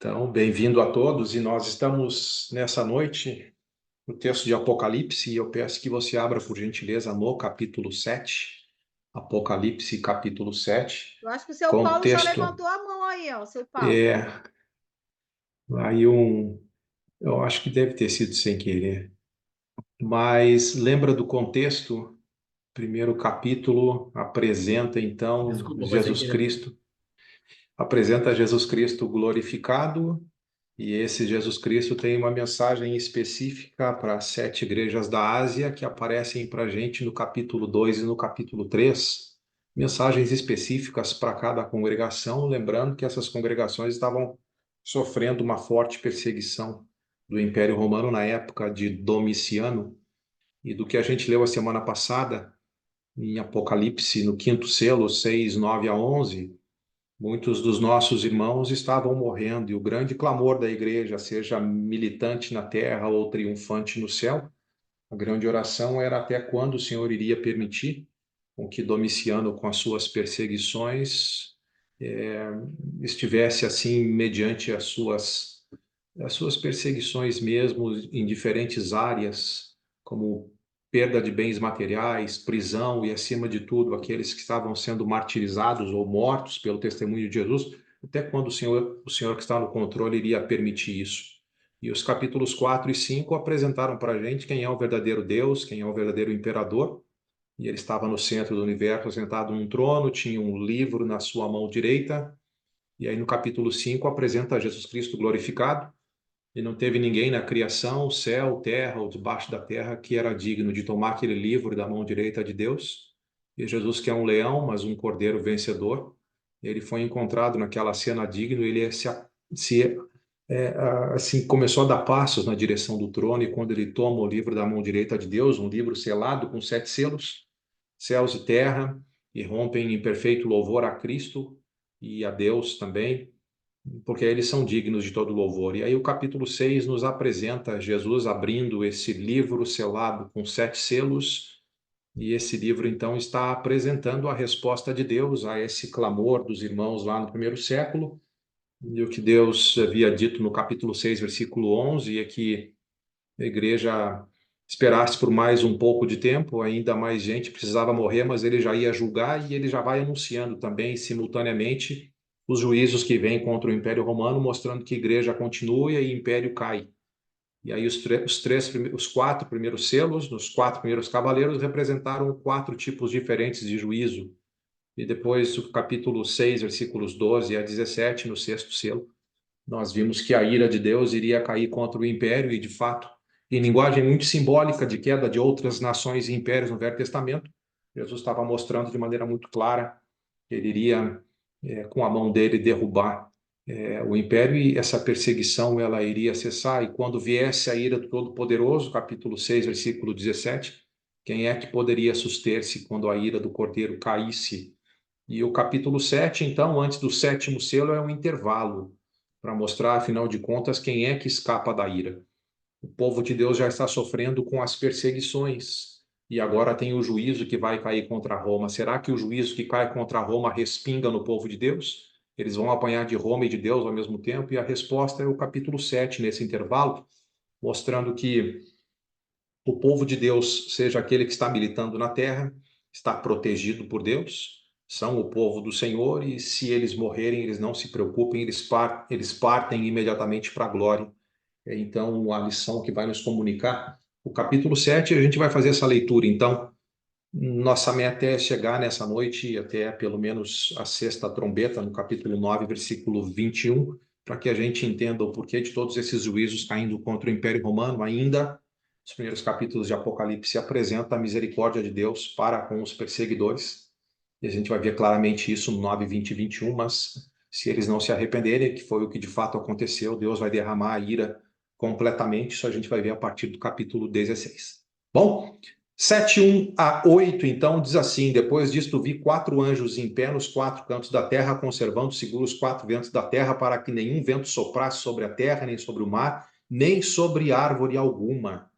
Então, bem-vindo a todos, e nós estamos nessa noite no texto de Apocalipse, e eu peço que você abra, por gentileza, no capítulo 7, Apocalipse, capítulo 7, Eu acho que o seu Paulo já contexto levantou a mão aí, ó, o seu Paulo. é aí eu acho que deve ter sido sem querer, mas lembra do contexto? Primeiro capítulo apresenta então Desculpa, foi sem Jesus querer também. Cristo, apresenta Jesus Cristo glorificado. E esse Jesus Cristo tem uma mensagem específica para as 7 igrejas da Ásia que aparecem para a gente no capítulo 2 e no capítulo 3. Mensagens específicas para cada congregação, lembrando que essas congregações estavam sofrendo uma forte perseguição do Império Romano na época de Domiciano. E do que a gente leu a semana passada, em Apocalipse, no quinto selo, 6, 9 a 11. Muitos dos nossos irmãos estavam morrendo, e o grande clamor da igreja, seja militante na terra ou triunfante no céu, a grande oração era até quando o Senhor iria permitir com que Domiciano, com as suas perseguições, eh, estivesse assim mediante as suas perseguições mesmo em diferentes áreas, como perda de bens materiais, prisão e, acima de tudo, aqueles que estavam sendo martirizados ou mortos pelo testemunho de Jesus, até quando o Senhor que está no controle iria permitir isso. E os capítulos 4 e 5 apresentaram para a gente quem é o verdadeiro Deus, quem é o verdadeiro imperador, e ele estava no centro do universo, sentado num trono, tinha um livro na sua mão direita, e aí no capítulo 5 apresenta Jesus Cristo glorificado, e não teve ninguém na criação, céu, terra ou debaixo da terra, que era digno de tomar aquele livro da mão direita de Deus. E Jesus, que é um leão, mas um cordeiro vencedor, ele foi encontrado naquela cena digno, ele assim, começou a dar passos na direção do trono, e quando ele toma o livro da mão direita de Deus, um livro selado com 7 selos, céus e terra irrompem em perfeito louvor a Cristo e a Deus também, porque eles são dignos de todo louvor. E aí o capítulo 6 nos apresenta Jesus abrindo esse livro selado com 7 selos, e esse livro então está apresentando a resposta de Deus a esse clamor dos irmãos lá no primeiro século, e o que Deus havia dito no capítulo 6, versículo 11, é que a igreja esperasse por mais um pouco de tempo, ainda mais gente precisava morrer, mas ele já ia julgar, e ele já vai anunciando também, simultaneamente, os juízos que vêm contra o Império Romano, mostrando que a igreja continua e o império cai. E aí os 4 primeiros selos, nos 4 primeiros cavaleiros, representaram 4 tipos diferentes de juízo. E depois, o capítulo 6, versículos 12 a 17, no sexto selo, nós vimos que a ira de Deus iria cair contra o império, e, de fato, em linguagem muito simbólica de queda de outras nações e impérios no Velho Testamento, Jesus estava mostrando de maneira muito clara que ele iria, com a mão dele, derrubar o império, e essa perseguição ela iria cessar. E quando viesse a ira do Todo-Poderoso, capítulo 6, versículo 17, quem é que poderia suster-se quando a ira do Cordeiro caísse? E o capítulo 7, então, antes do sétimo selo, é um intervalo para mostrar, afinal de contas, quem é que escapa da ira. O povo de Deus já está sofrendo com as perseguições, e agora tem o juízo que vai cair contra Roma. Será que o juízo que cai contra Roma respinga no povo de Deus? Eles vão apanhar de Roma e de Deus ao mesmo tempo? E a resposta é o capítulo 7, nesse intervalo, mostrando que o povo de Deus, seja aquele que está militando na terra, está protegido por Deus, são o povo do Senhor, e se eles morrerem, eles não se preocupem, eles partem imediatamente para a glória. Então, a lição que vai nos comunicar, o capítulo 7, a gente vai fazer essa leitura. Então, nossa meta é chegar nessa noite até pelo menos a sexta trombeta, no capítulo 9, versículo 21, para que a gente entenda o porquê de todos esses juízos caindo contra o Império Romano. Ainda, os primeiros capítulos de Apocalipse apresentam a misericórdia de Deus para com os perseguidores, e a gente vai ver claramente isso no 9, 20 e 21, mas se eles não se arrependerem, que foi o que de fato aconteceu, Deus vai derramar a ira completamente. Isso a gente vai ver a partir do capítulo 16. Bom, 7, 1 a 8, então, diz assim: depois disto vi 4 anjos em pé nos 4 cantos da terra, conservando seguros 4 ventos da terra, para que nenhum vento soprasse sobre a terra, nem sobre o mar, nem sobre árvore alguma.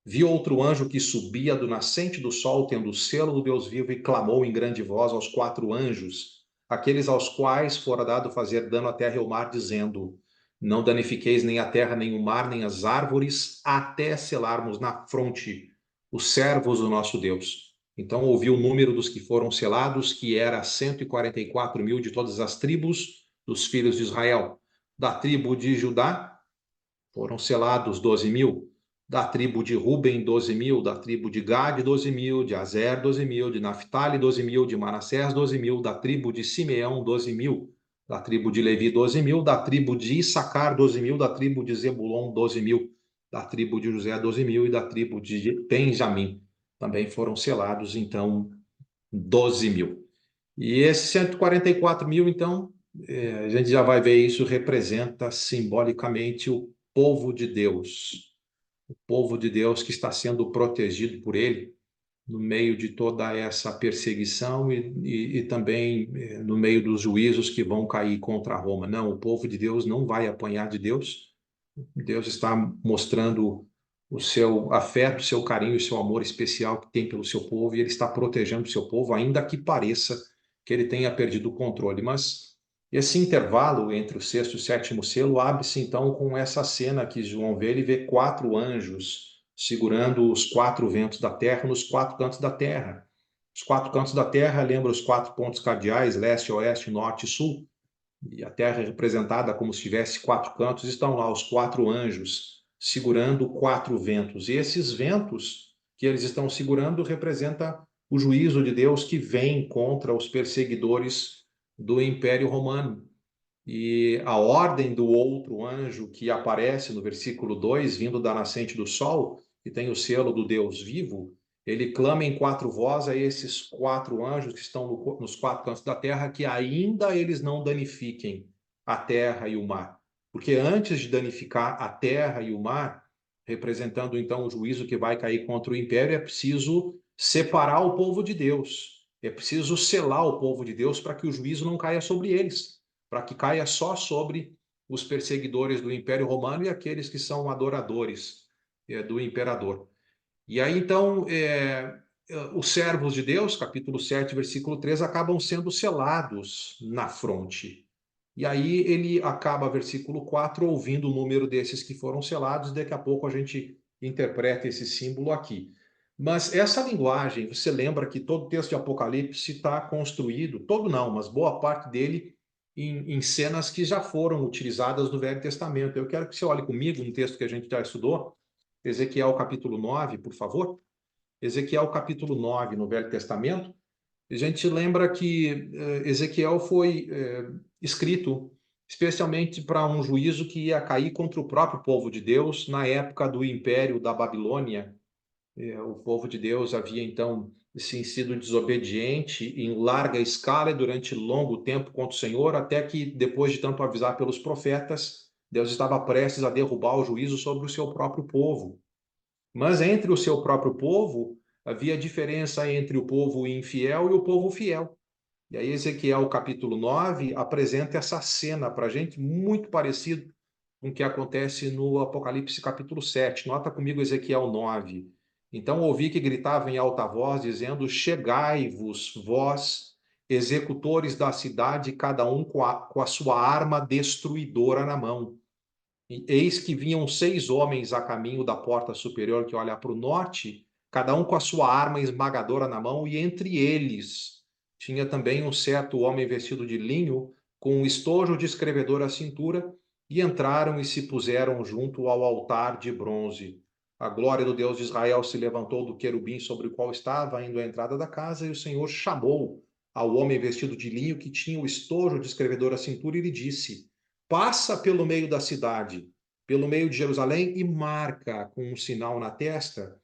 Vi outro anjo que subia do nascente do sol, tendo o selo do Deus vivo, e clamou em grande voz aos 4 anjos, aqueles aos quais fora dado fazer dano à terra e ao mar, dizendo: não danifiqueis nem a terra, nem o mar, nem as árvores, até selarmos na fronte os servos do nosso Deus. Então ouvi o número dos que foram selados, que era 144.000 de todas as tribos dos filhos de Israel. Da tribo de Judá foram selados 12.000. Da tribo de Ruben, 12.000. Da tribo de Gade, 12.000. De Azer, 12.000. De Naphtali, 12.000. De Manassés, 12.000. Da tribo de Simeão, 12.000. Da tribo de Levi, 12.000. Da tribo de Issacar, 12.000. Da tribo de Zebulon, 12.000. Da tribo de José, 12.000. E da tribo de Benjamim também foram selados, então, 12.000. E esses 144.000, então, a gente já vai ver isso, representa simbolicamente o povo de Deus. O povo de Deus que está sendo protegido por ele no meio de toda essa perseguição e também no meio dos juízos que vão cair contra Roma. Não, o povo de Deus não vai apanhar de Deus. Deus está mostrando o seu afeto, o seu carinho, o seu amor especial que tem pelo seu povo, e ele está protegendo o seu povo, ainda que pareça que ele tenha perdido o controle. Mas esse intervalo entre o sexto e o sétimo selo abre-se então com essa cena que João vê. Ele vê 4 anjos segurando os 4 ventos da terra nos 4 cantos da terra. Os 4 cantos da terra lembram os 4 pontos cardeais, leste, oeste, norte e sul. E a terra é representada como se tivesse 4 cantos. Estão lá os 4 anjos segurando 4 ventos. E esses ventos que eles estão segurando representa o juízo de Deus que vem contra os perseguidores do Império Romano. E a ordem do outro anjo que aparece no versículo 2, vindo da nascente do sol, que tem o selo do Deus vivo, ele clama em 4 vozes a esses 4 anjos que estão nos 4 cantos da terra, que ainda eles não danifiquem a terra e o mar. Porque antes de danificar a terra e o mar, representando então o juízo que vai cair contra o império, é preciso separar o povo de Deus. É preciso selar o povo de Deus para que o juízo não caia sobre eles, para que caia só sobre os perseguidores do Império Romano e aqueles que são adoradores do imperador. E aí, então, os servos de Deus, capítulo 7, versículo 3, acabam sendo selados na fronte. E aí ele acaba, versículo 4, ouvindo o número desses que foram selados, e daqui a pouco a gente interpreta esse símbolo aqui. Mas essa linguagem, você lembra que todo o texto de Apocalipse está construído, todo não, mas boa parte dele, em cenas que já foram utilizadas no Velho Testamento. Eu quero que você olhe comigo um texto que a gente já estudou, Ezequiel capítulo 9, por favor. Ezequiel capítulo 9, no Velho Testamento. A gente lembra que Ezequiel foi escrito especialmente para um juízo que ia cair contra o próprio povo de Deus na época do Império da Babilônia. O povo de Deus havia então sido desobediente em larga escala e durante longo tempo contra o Senhor, até que depois de tanto avisar pelos profetas, Deus estava prestes a derrubar o juízo sobre o seu próprio povo. Mas entre o seu próprio povo, havia diferença entre o povo infiel e o povo fiel. E aí Ezequiel capítulo 9 apresenta essa cena para a gente muito parecido com o que acontece no Apocalipse capítulo 7. Nota comigo Ezequiel 9. Então ouvi que gritavam em alta voz, dizendo: chegai-vos, vós, executores da cidade, cada um com a sua arma destruidora na mão. E eis que vinham 6 homens a caminho da porta superior que olha para o norte, cada um com a sua arma esmagadora na mão, e entre eles tinha também um certo homem vestido de linho, com um estojo de escrevedor à cintura, e entraram e se puseram junto ao altar de bronze. A glória do Deus de Israel se levantou do querubim sobre o qual estava, indo à entrada da casa, e o Senhor chamou ao homem vestido de linho que tinha o estojo de escrevedor à cintura e lhe disse: passa pelo meio da cidade, pelo meio de Jerusalém, e marca com um sinal na testa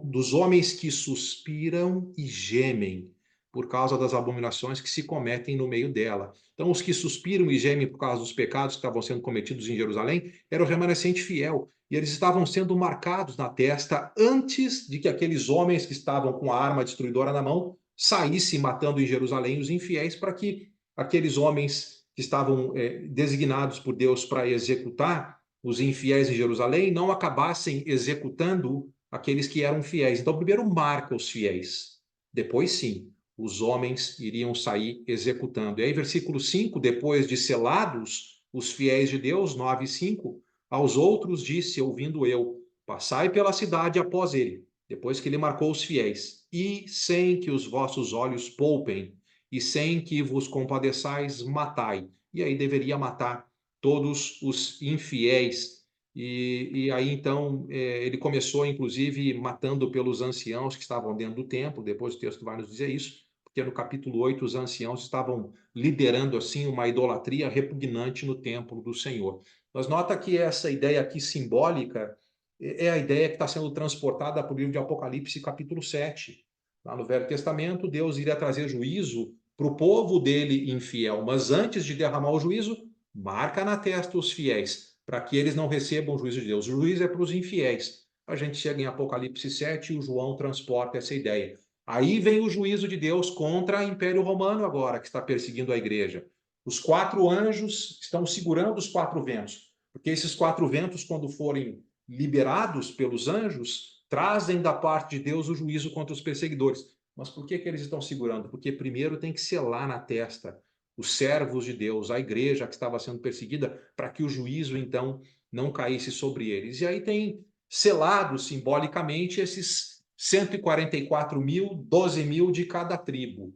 dos homens que suspiram e gemem por causa das abominações que se cometem no meio dela. Então, os que suspiram e gemem por causa dos pecados que estavam sendo cometidos em Jerusalém eram o remanescente fiel, e eles estavam sendo marcados na testa antes de que aqueles homens que estavam com a arma destruidora na mão saíssem matando em Jerusalém os infiéis, para que aqueles homens que estavam designados por Deus para executar os infiéis em Jerusalém não acabassem executando aqueles que eram fiéis. Então, primeiro marca os fiéis, depois sim, os homens iriam sair executando. E aí, versículo 5, depois de selados, os fiéis de Deus, 9:5, aos outros disse, ouvindo eu, passai pela cidade após ele, depois que ele marcou os fiéis, e sem que os vossos olhos poupem, e sem que vos compadeçais, matai. E aí deveria matar todos os infiéis. E aí, então, ele começou, inclusive, matando pelos anciãos que estavam dentro do templo, depois o texto vai nos dizer isso, porque no capítulo 8 os anciãos estavam liderando, assim, uma idolatria repugnante no templo do Senhor. Mas nota que essa ideia aqui simbólica é a ideia que está sendo transportada para o livro de Apocalipse, capítulo 7. Lá no Velho Testamento, Deus iria trazer juízo para o povo dele infiel, mas antes de derramar o juízo, marca na testa os fiéis, para que eles não recebam o juízo de Deus. O juízo é para os infiéis. A gente chega em Apocalipse 7 e o João transporta essa ideia. Aí vem o juízo de Deus contra o Império Romano agora, que está perseguindo a igreja. Os 4 anjos estão segurando os 4 ventos, porque esses 4 ventos, quando forem liberados pelos anjos, trazem da parte de Deus o juízo contra os perseguidores. Mas por que eles estão segurando? Porque primeiro tem que selar na testa os servos de Deus, a igreja que estava sendo perseguida, para que o juízo, então, não caísse sobre eles. E aí tem selado simbolicamente esses 144 mil, 12 mil de cada tribo.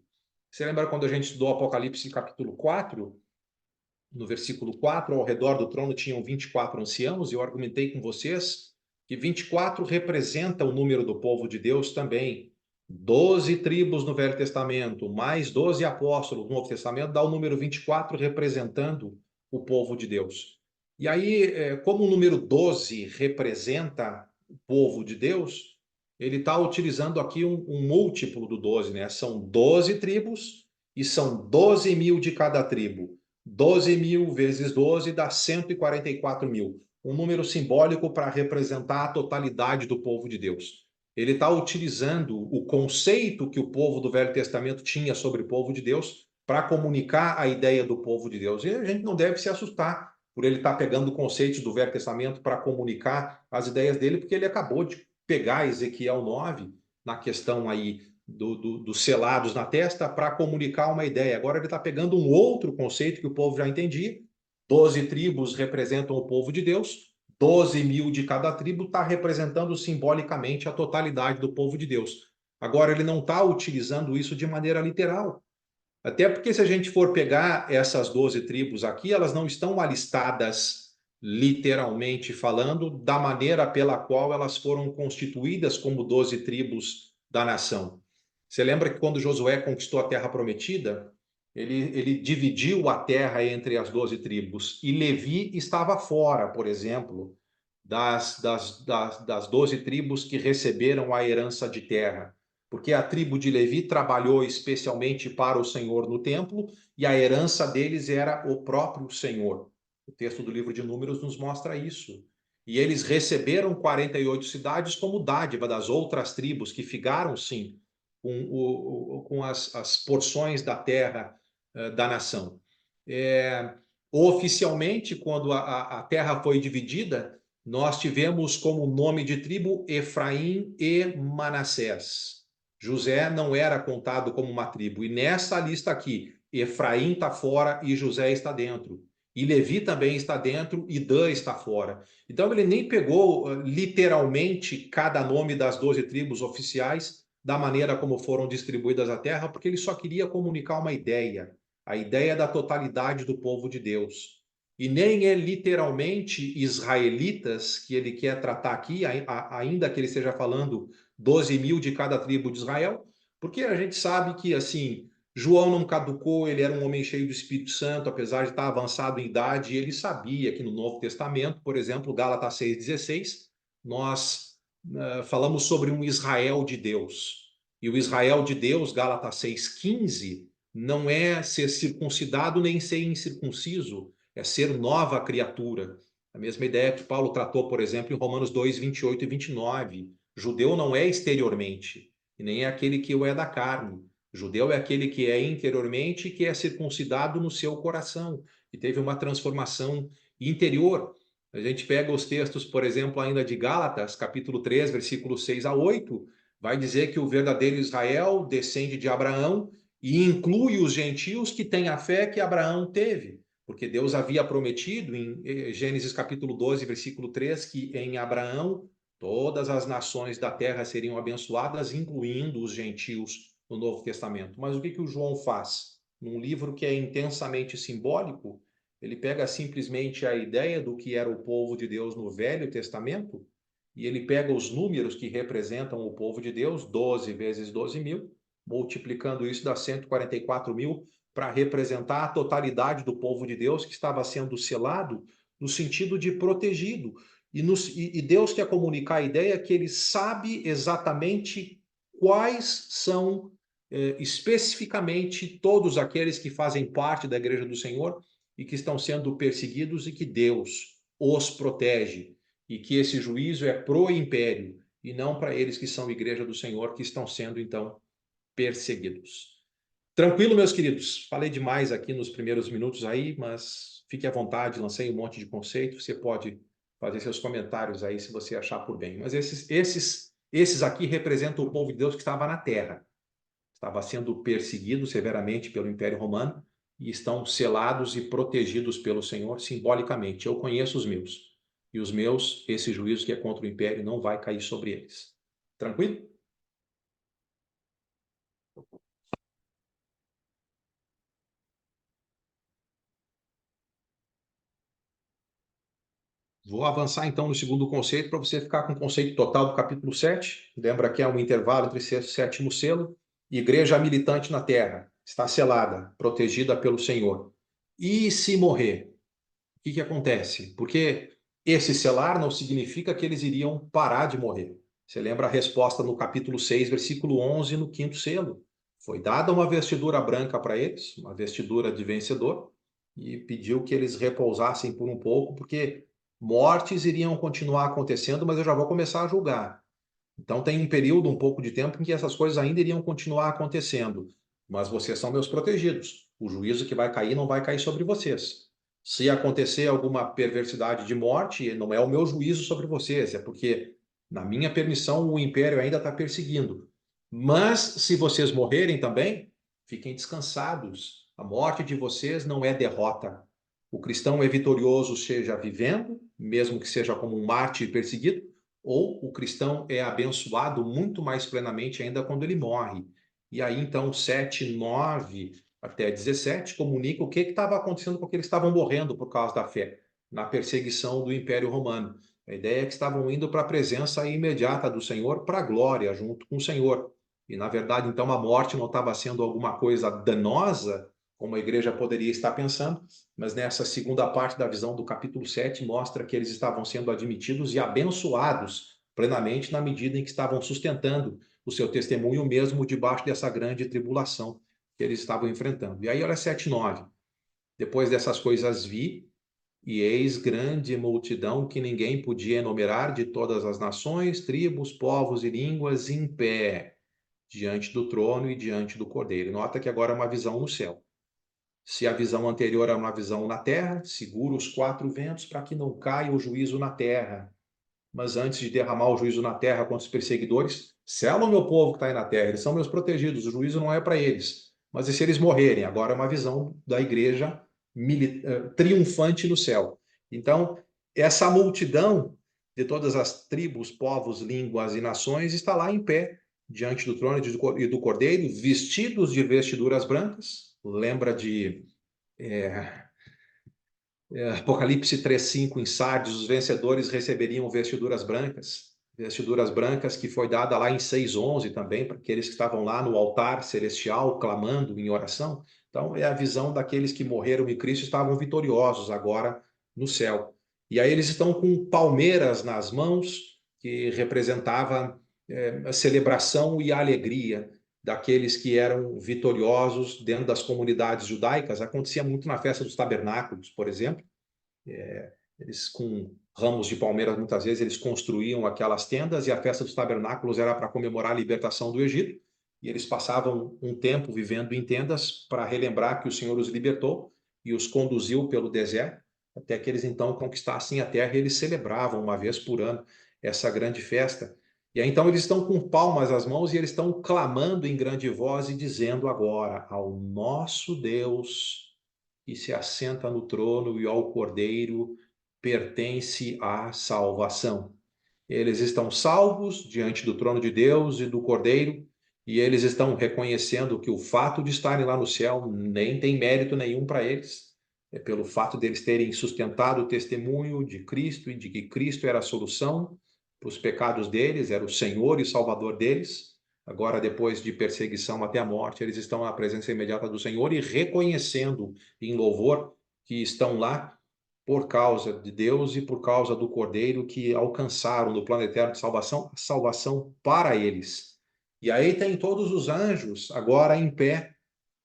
Você lembra quando a gente estudou Apocalipse capítulo 4? No versículo 4, ao redor do trono tinham 24 anciãos, e eu argumentei com vocês que 24 representa o número do povo de Deus também. 12 tribos no Velho Testamento, mais 12 apóstolos no Novo Testamento, dá o número 24 representando o povo de Deus. E aí, como o número 12 representa o povo de Deus, ele está utilizando aqui um múltiplo do 12, né? São 12 tribos e são 12 mil de cada tribo. 12 mil vezes 12 dá 144 mil. Um número simbólico para representar a totalidade do povo de Deus. Ele está utilizando o conceito que o povo do Velho Testamento tinha sobre o povo de Deus para comunicar a ideia do povo de Deus. E a gente não deve se assustar por ele estar pegando conceitos do Velho Testamento para comunicar as ideias dele, porque ele acabou de pegar Ezequiel 9 na questão aí dos selados na testa para comunicar uma ideia. Agora ele está pegando um outro conceito que o povo já entendia. 12 tribos representam o povo de Deus, 12 mil de cada tribo está representando simbolicamente a totalidade do povo de Deus. Agora ele não está utilizando isso de maneira literal. Até porque se a gente for pegar essas 12 tribos aqui, elas não estão alistadas literalmente falando da maneira pela qual elas foram constituídas como 12 tribos da nação. Você lembra que quando Josué conquistou a terra prometida, ele dividiu a terra entre as 12 tribos, e Levi estava fora, por exemplo, das 12 tribos que receberam a herança de terra, porque a tribo de Levi trabalhou especialmente para o Senhor no templo, e a herança deles era o próprio Senhor. O texto do livro de Números nos mostra isso. E eles receberam 48 cidades como dádiva das outras tribos, que ficaram, sim, com as porções da terra da nação. Oficialmente, quando a terra foi dividida, nós tivemos como nome de tribo Efraim e Manassés. José não era contado como uma tribo. E nessa lista aqui, Efraim está fora e José está dentro. E Levi também está dentro e Dan está fora. Então ele nem pegou literalmente cada nome das 12 tribos oficiais da maneira como foram distribuídas a terra, porque ele só queria comunicar uma ideia, a ideia da totalidade do povo de Deus. E nem é literalmente israelitas que ele quer tratar aqui, ainda que ele esteja falando 12 mil de cada tribo de Israel, porque a gente sabe que, assim, João não caducou, ele era um homem cheio do Espírito Santo, apesar de estar avançado em idade, e ele sabia que no Novo Testamento, por exemplo, Gálatas 6,16, nós falamos sobre um Israel de Deus. E o Israel de Deus, Gálatas 6,15, não é ser circuncidado nem ser incircunciso, é ser nova criatura. A mesma ideia que Paulo tratou, por exemplo, em Romanos 2, 28 e 29. Judeu não é exteriormente, e nem é aquele que o é da carne. Judeu é aquele que é interiormente e que é circuncidado no seu coração, e teve uma transformação interior. A gente pega os textos, por exemplo, ainda de Gálatas, capítulo 3, versículos 6 a 8, vai dizer que o verdadeiro Israel descende de Abraão e inclui os gentios que têm a fé que Abraão teve. porque Deus havia prometido em Gênesis capítulo 12, versículo 3, que em Abraão todas as nações da terra seriam abençoadas, incluindo os gentios no Novo Testamento. Mas o que o João faz? Num livro que é intensamente simbólico, ele pega simplesmente a ideia do que era o povo de Deus no Velho Testamento, e ele pega os números que representam o povo de Deus, 12 vezes 12 mil, multiplicando isso dá 144 mil, para representar a totalidade do povo de Deus que estava sendo selado no sentido de protegido. E Deus quer comunicar a ideia que ele sabe exatamente quais são especificamente todos aqueles que fazem parte da igreja do Senhor e que estão sendo perseguidos e que Deus os protege e que esse juízo é pro império e não para eles que são igreja do Senhor que estão sendo então perseguidos. Tranquilo, meus queridos? Falei demais aqui nos primeiros minutos aí, mas fique à vontade, lancei um monte de conceito, você pode fazer seus comentários aí se você achar por bem. Mas esses aqui representam o povo de Deus que estava na terra, estava sendo perseguido severamente pelo Império Romano e estão selados e protegidos pelo Senhor simbolicamente. Eu conheço os meus, e os meus, esse juízo que é contra o Império não vai cair sobre eles. Tranquilo? Vou avançar então no segundo conceito para você ficar com o conceito total do capítulo 7. Lembra que há um intervalo entre sexto e sétimo selo. Igreja militante na terra, está selada, protegida pelo Senhor. E se morrer? O que acontece? Porque esse selar não significa que eles iriam parar de morrer. Você lembra a resposta no capítulo 6, versículo 11, no quinto selo. Foi dada uma vestidura branca para eles, uma vestidura de vencedor, e pediu que eles repousassem por um pouco, porque mortes iriam continuar acontecendo, mas eu já vou começar a julgar. Então tem um período, um pouco de tempo, em que essas coisas ainda iriam continuar acontecendo. Mas vocês são meus protegidos. O juízo que vai cair não vai cair sobre vocês. Se acontecer alguma perversidade de morte, não é o meu juízo sobre vocês, é porque, na minha permissão, o império ainda está perseguindo. Mas se vocês morrerem também, fiquem descansados. A morte de vocês não é derrota. O cristão é vitorioso, seja vivendo, mesmo que seja como um mártir perseguido, ou o cristão é abençoado muito mais plenamente ainda quando ele morre. E aí, então, 7, 9 até 17 comunica o que estava acontecendo porque eles estavam morrendo por causa da fé, na perseguição do Império Romano. A ideia é que estavam indo para a presença imediata do Senhor, para a glória, junto com o Senhor. E, na verdade, então, a morte não estava sendo alguma coisa danosa, como a igreja poderia estar pensando, mas nessa segunda parte da visão do capítulo 7 mostra que eles estavam sendo admitidos e abençoados plenamente na medida em que estavam sustentando o seu testemunho mesmo debaixo dessa grande tribulação que eles estavam enfrentando. E aí, olha 7:9. Depois dessas coisas vi, e eis grande multidão que ninguém podia enumerar, de todas as nações, tribos, povos e línguas, em pé, diante do trono e diante do Cordeiro. Nota que agora é uma visão no céu. Se a visão anterior era uma visão na terra, segura os quatro ventos para que não caia o juízo na terra. Mas antes de derramar o juízo na terra contra os perseguidores, sela o meu povo que está aí na terra, eles são meus protegidos, o juízo não é para eles. Mas e se eles morrerem? Agora é uma visão da igreja triunfante no céu. Então, essa multidão de todas as tribos, povos, línguas e nações está lá em pé, diante do trono e do Cordeiro, vestidos de vestiduras brancas. Lembra de Apocalipse 3:5, em Sardes, os vencedores receberiam vestiduras brancas que foi dada lá em 6:11 também, para aqueles que estavam lá no altar celestial, clamando em oração. Então, é a visão daqueles que morreram em Cristo e estavam vitoriosos agora no céu. E aí eles estão com palmeiras nas mãos, que representava a celebração e a alegria daqueles que eram vitoriosos dentro das comunidades judaicas. Acontecia muito na festa dos tabernáculos, por exemplo. Eles, com ramos de palmeiras, muitas vezes, eles construíam aquelas tendas, e a festa dos tabernáculos era para comemorar a libertação do Egito, e eles passavam um tempo vivendo em tendas para relembrar que o Senhor os libertou e os conduziu pelo deserto, até que eles então conquistassem a terra, e eles celebravam uma vez por ano essa grande festa. E aí então eles estão com palmas às mãos e eles estão clamando em grande voz e dizendo agora: ao nosso Deus e se assenta no trono, e ao Cordeiro pertence a salvação. Eles estão salvos diante do trono de Deus e do Cordeiro, e eles estão reconhecendo que o fato de estarem lá no céu nem tem mérito nenhum para eles. É pelo fato deles terem sustentado o testemunho de Cristo e de que Cristo era a solução para os pecados deles, era o Senhor e Salvador deles. Agora, depois de perseguição até a morte, eles estão na presença imediata do Senhor e reconhecendo em louvor que estão lá por causa de Deus e por causa do Cordeiro, que alcançaram no plano eterno de salvação, a salvação para eles. E aí tem todos os anjos agora em pé,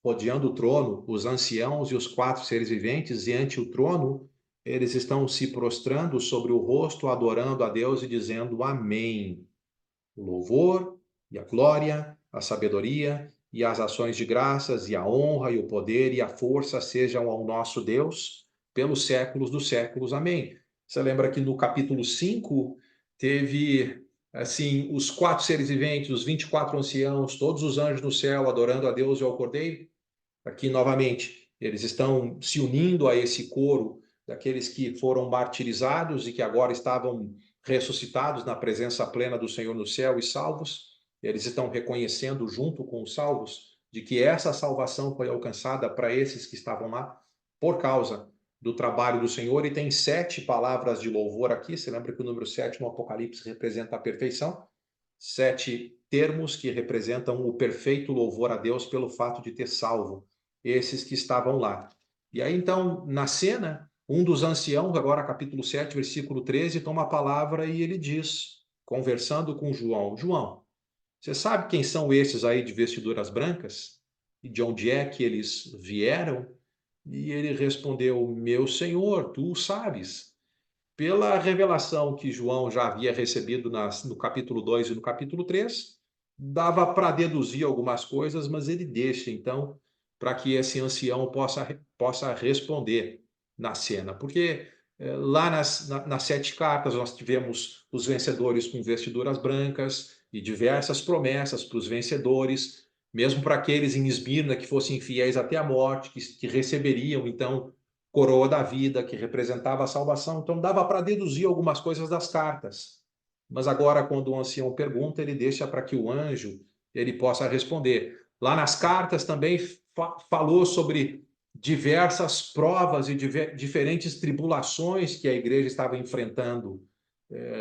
rodeando o trono, os anciãos e os 4 seres viventes, e ante o trono, eles estão se prostrando sobre o rosto, adorando a Deus e dizendo amém. O louvor e a glória, a sabedoria e as ações de graças e a honra e o poder e a força sejam ao nosso Deus pelos séculos dos séculos. Amém. Você lembra que no capítulo 5 teve assim os 4 seres viventes, os 24 anciãos, todos os anjos no céu adorando a Deus e ao Cordeiro? Aqui novamente, eles estão se unindo a esse coro daqueles que foram martirizados e que agora estavam ressuscitados na presença plena do Senhor no céu e salvos. Eles estão reconhecendo, junto com os salvos, de que essa salvação foi alcançada para esses que estavam lá por causa do trabalho do Senhor. E tem 7 palavras de louvor aqui. Você lembra que o número 7 no Apocalipse representa a perfeição? 7 termos que representam o perfeito louvor a Deus pelo fato de ter salvo esses que estavam lá. E aí, então, na cena, um dos anciãos, agora capítulo 7, versículo 13, toma a palavra e ele diz, conversando com João, João, você sabe quem são esses aí de vestiduras brancas? E de onde é que eles vieram? E ele respondeu, meu senhor, tu sabes. Pela revelação que João já havia recebido no capítulo 2 e no capítulo 3, dava para deduzir algumas coisas, mas ele deixa, então, para que esse ancião possa responder na cena. Porque lá nas 7 cartas nós tivemos os vencedores com vestiduras brancas e diversas promessas para os vencedores, mesmo para aqueles em Esmirna que fossem fiéis até a morte, que receberiam, então, coroa da vida, que representava a salvação. Então dava para deduzir algumas coisas das cartas. Mas agora, quando o ancião pergunta, ele deixa para que o anjo ele possa responder. Lá nas cartas também falou sobre diversas provas e diferentes tribulações que a igreja estava enfrentando,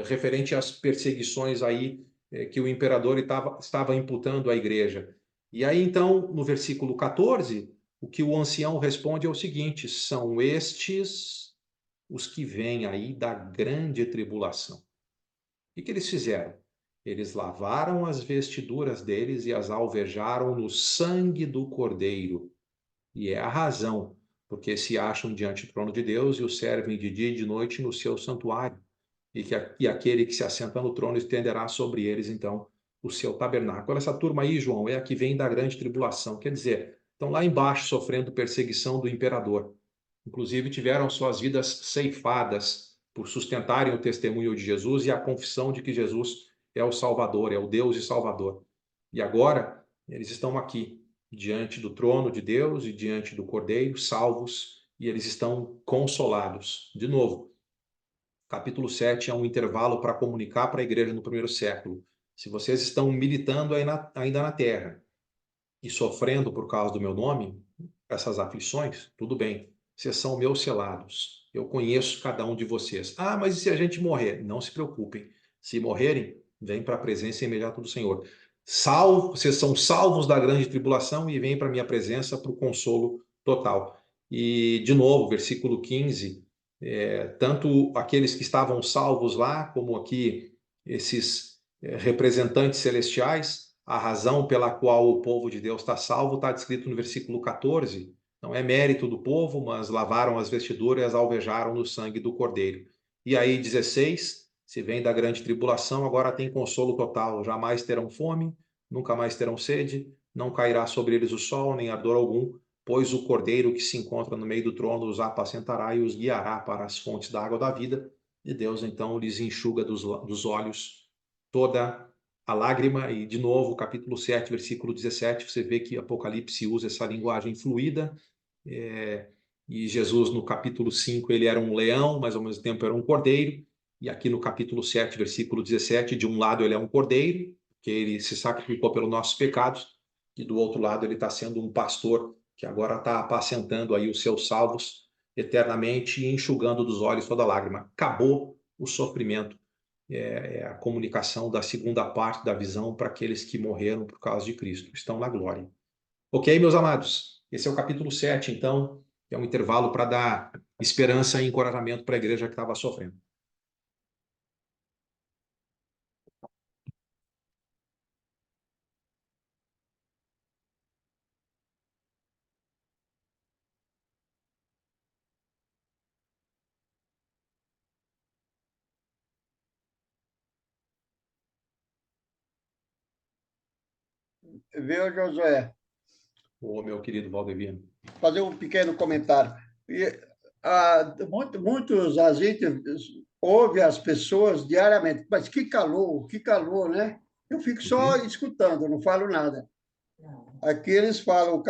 referente às perseguições aí que o imperador estava imputando à igreja. E aí, então, no versículo 14, o que o ancião responde é o seguinte: são estes os que vêm aí da grande tribulação. O que eles fizeram? Eles lavaram as vestiduras deles e as alvejaram no sangue do Cordeiro. E é a razão, porque se acham diante do trono de Deus e o servem de dia e de noite no seu santuário. E aquele que se assenta no trono estenderá sobre eles, então, o seu tabernáculo. Essa turma aí, João, é a que vem da grande tribulação. Quer dizer, estão lá embaixo sofrendo perseguição do imperador. Inclusive, tiveram suas vidas ceifadas por sustentarem o testemunho de Jesus e a confissão de que Jesus é o Salvador, é o Deus e Salvador. E agora, eles estão aqui, diante do trono de Deus e diante do Cordeiro, salvos, e eles estão consolados. De novo, capítulo 7 é um intervalo para comunicar para a igreja no primeiro século. Se vocês estão militando ainda na terra e sofrendo por causa do meu nome, essas aflições, tudo bem. Vocês são meus selados. Eu conheço cada um de vocês. Ah, mas e se a gente morrer? Não se preocupem. Se morrerem, vem para a presença imediata do Senhor. Vocês são salvos da grande tribulação e vêm para a minha presença para o consolo total. E, de novo, versículo 15, tanto aqueles que estavam salvos lá, como aqui esses representantes celestiais, a razão pela qual o povo de Deus está salvo está descrito no versículo 14. Não é mérito do povo, mas lavaram as vestiduras e as alvejaram no sangue do Cordeiro. E aí, 16, se vem da grande tribulação, agora tem consolo total. Jamais terão fome, nunca mais terão sede, não cairá sobre eles o sol, nem ardor algum, pois o Cordeiro que se encontra no meio do trono os apacentará e os guiará para as fontes da água da vida. E Deus, então, lhes enxuga dos olhos toda a lágrima. E, de novo, capítulo 7, versículo 17, você vê que Apocalipse usa essa linguagem fluida, E Jesus, no capítulo 5, ele era um leão, mas ao mesmo tempo era um cordeiro. E aqui no capítulo 7, versículo 17, de um lado ele é um cordeiro, que ele se sacrificou pelos nossos pecados, e do outro lado ele está sendo um pastor, que agora está apacentando aí os seus salvos eternamente e enxugando dos olhos toda lágrima. Acabou o sofrimento. É a comunicação da segunda parte da visão para aqueles que morreram por causa de Cristo, estão na glória. Ok, meus amados? Esse é o capítulo 7, então, é um intervalo para dar esperança e encorajamento para a igreja que estava sofrendo. Viu, Josué? Ô, meu querido Valdevino. Fazer um pequeno comentário. Muitos, a gente ouve as pessoas diariamente, mas que calor, né? Eu fico só escutando, não falo nada. Aqui eles falam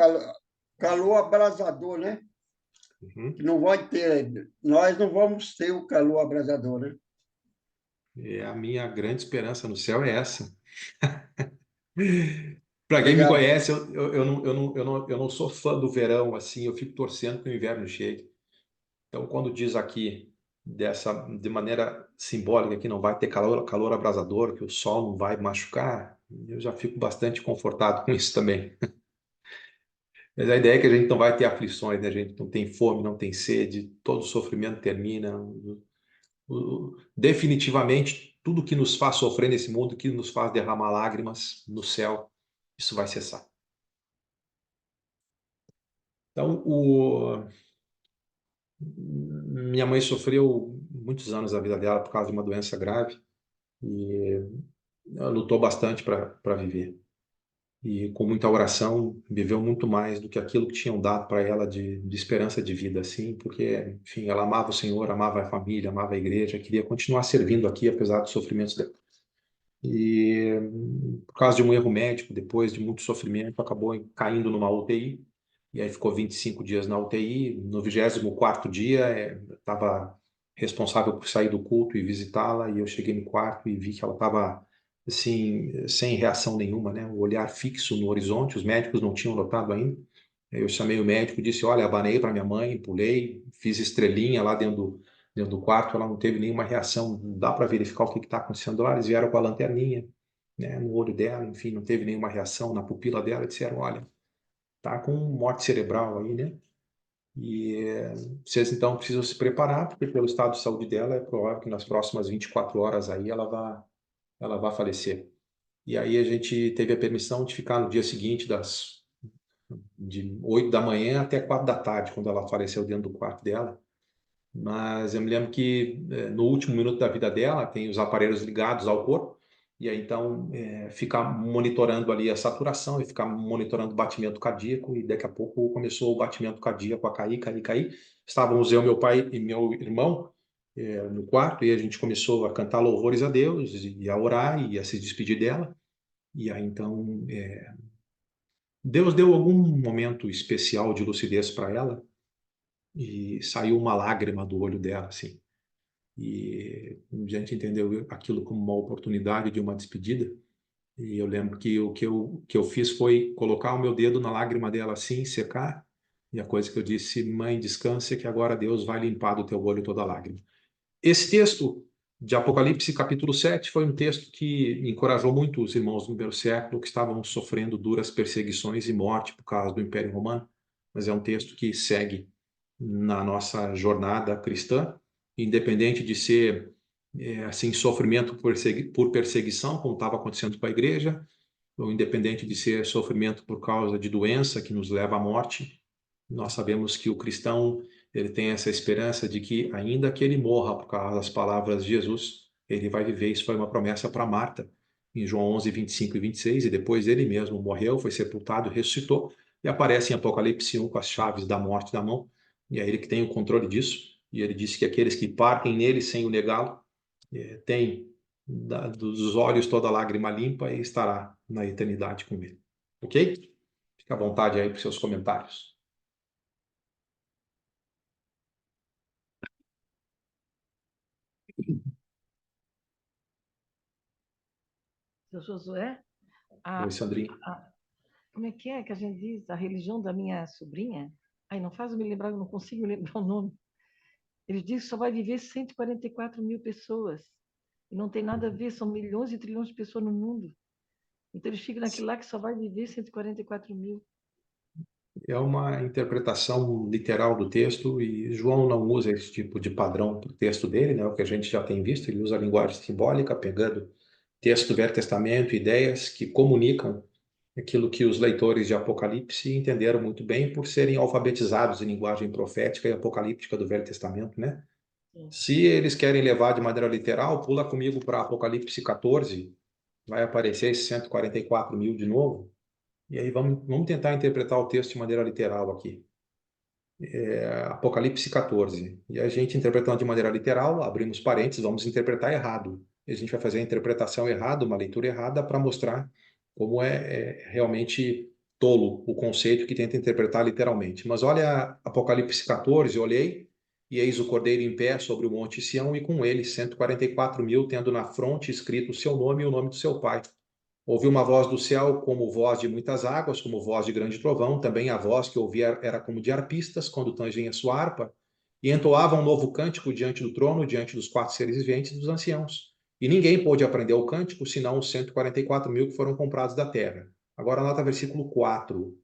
calor abrasador, né? Que não vai ter, nós não vamos ter o calor abrasador, né? A minha grande esperança no céu é essa. Para quem me Obrigado. conhece, eu não sou fã do verão, assim, eu fico torcendo que o inverno chegue. Então, quando diz aqui de maneira simbólica que não vai ter calor abrasador, que o sol não vai machucar, eu já fico bastante confortado com isso também. Mas a ideia é que a gente não vai ter aflições, né? A gente não tem fome, não tem sede, todo o sofrimento termina. Definitivamente, tudo que nos faz sofrer nesse mundo, que nos faz derramar lágrimas no céu, isso vai cessar. Então, minha mãe sofreu muitos anos da vida dela por causa de uma doença grave e ela lutou bastante para viver. E com muita oração, viveu muito mais do que aquilo que tinham dado para ela de esperança de vida, assim, porque, enfim, ela amava o Senhor, amava a família, amava a igreja, queria continuar servindo aqui, apesar dos sofrimentos dela. E, por causa de um erro médico, depois de muito sofrimento, acabou caindo numa UTI, e aí ficou 25 dias na UTI. No 24º dia, estava responsável por sair do culto e visitá-la, e eu cheguei no quarto e vi que ela estava assim, sem reação nenhuma, né? O olhar fixo no horizonte, os médicos não tinham notado ainda. Eu chamei o médico e disse, olha, abanei para minha mãe, pulei, fiz estrelinha lá dentro do quarto, ela não teve nenhuma reação, não dá para verificar o que está acontecendo lá. Eles vieram com a lanterninha, né, no olho dela, enfim, não teve nenhuma reação na pupila dela, e disseram, olha, tá com morte cerebral aí, né? E vocês então precisam se preparar, porque pelo estado de saúde dela é provável que nas próximas 24 horas aí ela vá falecer. E aí a gente teve a permissão de ficar no dia seguinte de 8 da manhã até 4 da tarde, quando ela faleceu dentro do quarto dela. Mas eu me lembro que no último minuto da vida dela tem os aparelhos ligados ao corpo, e aí então ficar monitorando ali a saturação e ficar monitorando o batimento cardíaco, e daqui a pouco começou o batimento cardíaco a cair. Estávamos eu, meu pai e meu irmão no quarto, e a gente começou a cantar louvores a Deus e a orar e a se despedir dela. E aí então Deus deu algum momento especial de lucidez para ela e saiu uma lágrima do olho dela, assim. E a gente entendeu aquilo como uma oportunidade de uma despedida. E eu lembro que o que eu fiz foi colocar o meu dedo na lágrima dela assim, secar. E a coisa que eu disse, mãe, descanse, que agora Deus vai limpar do teu olho toda lágrima. Esse texto de Apocalipse, capítulo 7, foi um texto que encorajou muito os irmãos do primeiro século que estavam sofrendo duras perseguições e morte por causa do Império Romano. Mas é um texto que segue na nossa jornada cristã, independente de ser assim sofrimento por perseguição, como estava acontecendo com a igreja, ou independente de ser sofrimento por causa de doença que nos leva à morte. Nós sabemos que o cristão ele tem essa esperança de que, ainda que ele morra por causa das palavras de Jesus, ele vai viver. Isso foi uma promessa para Marta, em João 11, 25 e 26, e depois ele mesmo morreu, foi sepultado, ressuscitou, e aparece em Apocalipse 1 com as chaves da morte na mão, e é ele que tem o controle disso, e ele disse que aqueles que partem nele sem o negá-lo, têm dos olhos toda lágrima limpa e estará na eternidade com ele. Ok? Fica à vontade aí para os seus comentários. Seu Josué, Oi, Sandrinha. como é que a gente diz? A religião da minha sobrinha? Ai, não faz eu me lembrar, eu não consigo me lembrar o nome. Ele diz que só vai viver 144 mil pessoas. E não tem nada a ver, são milhões e trilhões de pessoas no mundo. Então eles ficam naquilo lá que só vai viver 144 mil. É uma interpretação literal do texto e João não usa esse tipo de padrão para o texto dele, né? O que a gente já tem visto, ele usa a linguagem simbólica, pegando texto do Velho Testamento, ideias que comunicam aquilo que os leitores de Apocalipse entenderam muito bem por serem alfabetizados em linguagem profética e apocalíptica do Velho Testamento, né? Sim. Se eles querem levar de maneira literal, pula comigo para Apocalipse 14, vai aparecer esses 144 mil de novo, e aí vamos tentar interpretar o texto de maneira literal aqui. Apocalipse 14. E a gente interpretando de maneira literal, abrimos parênteses, vamos interpretar errado. E a gente vai fazer a interpretação errada, uma leitura errada, para mostrar como é realmente tolo o conceito que tenta interpretar literalmente. Mas olha Apocalipse 14, olhei, e eis o Cordeiro em pé sobre o monte Sião, e com ele 144 mil, tendo na fronte escrito o seu nome e o nome do seu pai. Ouvi uma voz do céu como voz de muitas águas, como voz de grande trovão. Também a voz que ouvi era como de arpistas, quando tangem a sua harpa, e entoavam um novo cântico diante do trono, diante dos 4 seres viventes e dos anciãos. E ninguém pôde aprender o cântico, senão os 144 mil que foram comprados da terra. Agora nota versículo 4.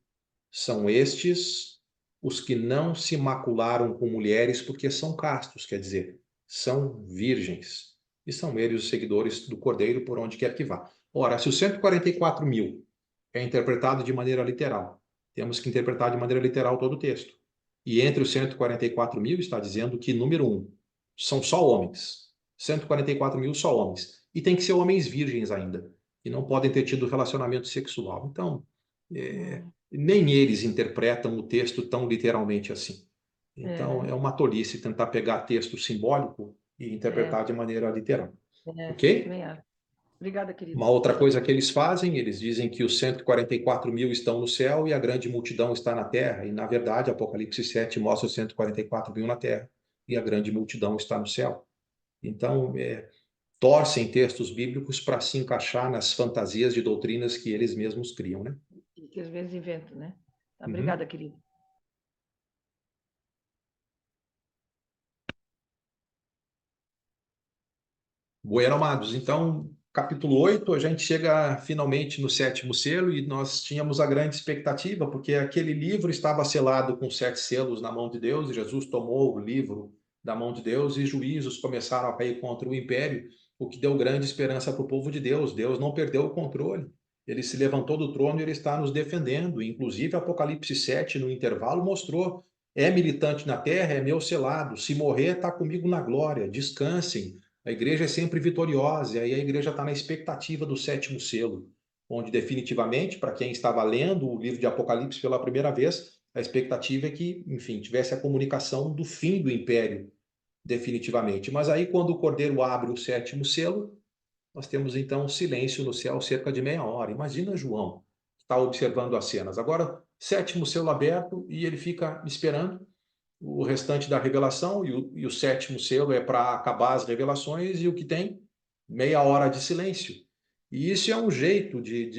São estes os que não se macularam com mulheres, porque são castos, quer dizer, são virgens. E são eles os seguidores do Cordeiro por onde quer que vá. Ora, se os 144 mil é interpretado de maneira literal, temos que interpretar de maneira literal todo o texto. E entre os 144 mil está dizendo que, número 1, são só homens. 144 mil só homens. E tem que ser homens virgens ainda. E não podem ter tido relacionamento sexual. Então, nem eles interpretam o texto tão literalmente assim. Então, é uma tolice tentar pegar texto simbólico e interpretar de maneira literal. Ok? Obrigada, querido. Uma outra coisa que eles fazem, eles dizem que os 144 mil estão no céu e a grande multidão está na terra. E, na verdade, Apocalipse 7 mostra os 144 mil na terra e a grande multidão está no céu. Então, torcem textos bíblicos para se encaixar nas fantasias de doutrinas que eles mesmos criam, né? Que às vezes inventam, né? Obrigada, querido. Bueno, amados, então, capítulo 8, a gente chega finalmente no 7º selo e nós tínhamos a grande expectativa, porque aquele livro estava selado com 7 selos na mão de Deus, e Jesus tomou o livro da mão de Deus e juízos começaram a cair contra o império, o que deu grande esperança para o povo de Deus. Deus não perdeu o controle. Ele se levantou do trono e ele está nos defendendo. Inclusive, Apocalipse 7, no intervalo, mostrou: é militante na terra, é meu selado. Se morrer, está comigo na glória. Descansem. A igreja é sempre vitoriosa, e aí a igreja está na expectativa do 7º selo, onde definitivamente, para quem estava lendo o livro de Apocalipse pela primeira vez, a expectativa é que, enfim, tivesse a comunicação do fim do império, definitivamente. Mas aí, quando o Cordeiro abre o 7º selo, nós temos então silêncio no céu cerca de meia hora. Imagina João, que está observando as cenas. Agora, 7º selo aberto, e ele fica esperando o restante da revelação, e o 7º selo é para acabar as revelações, e o que tem? Meia hora de silêncio. E isso é um jeito de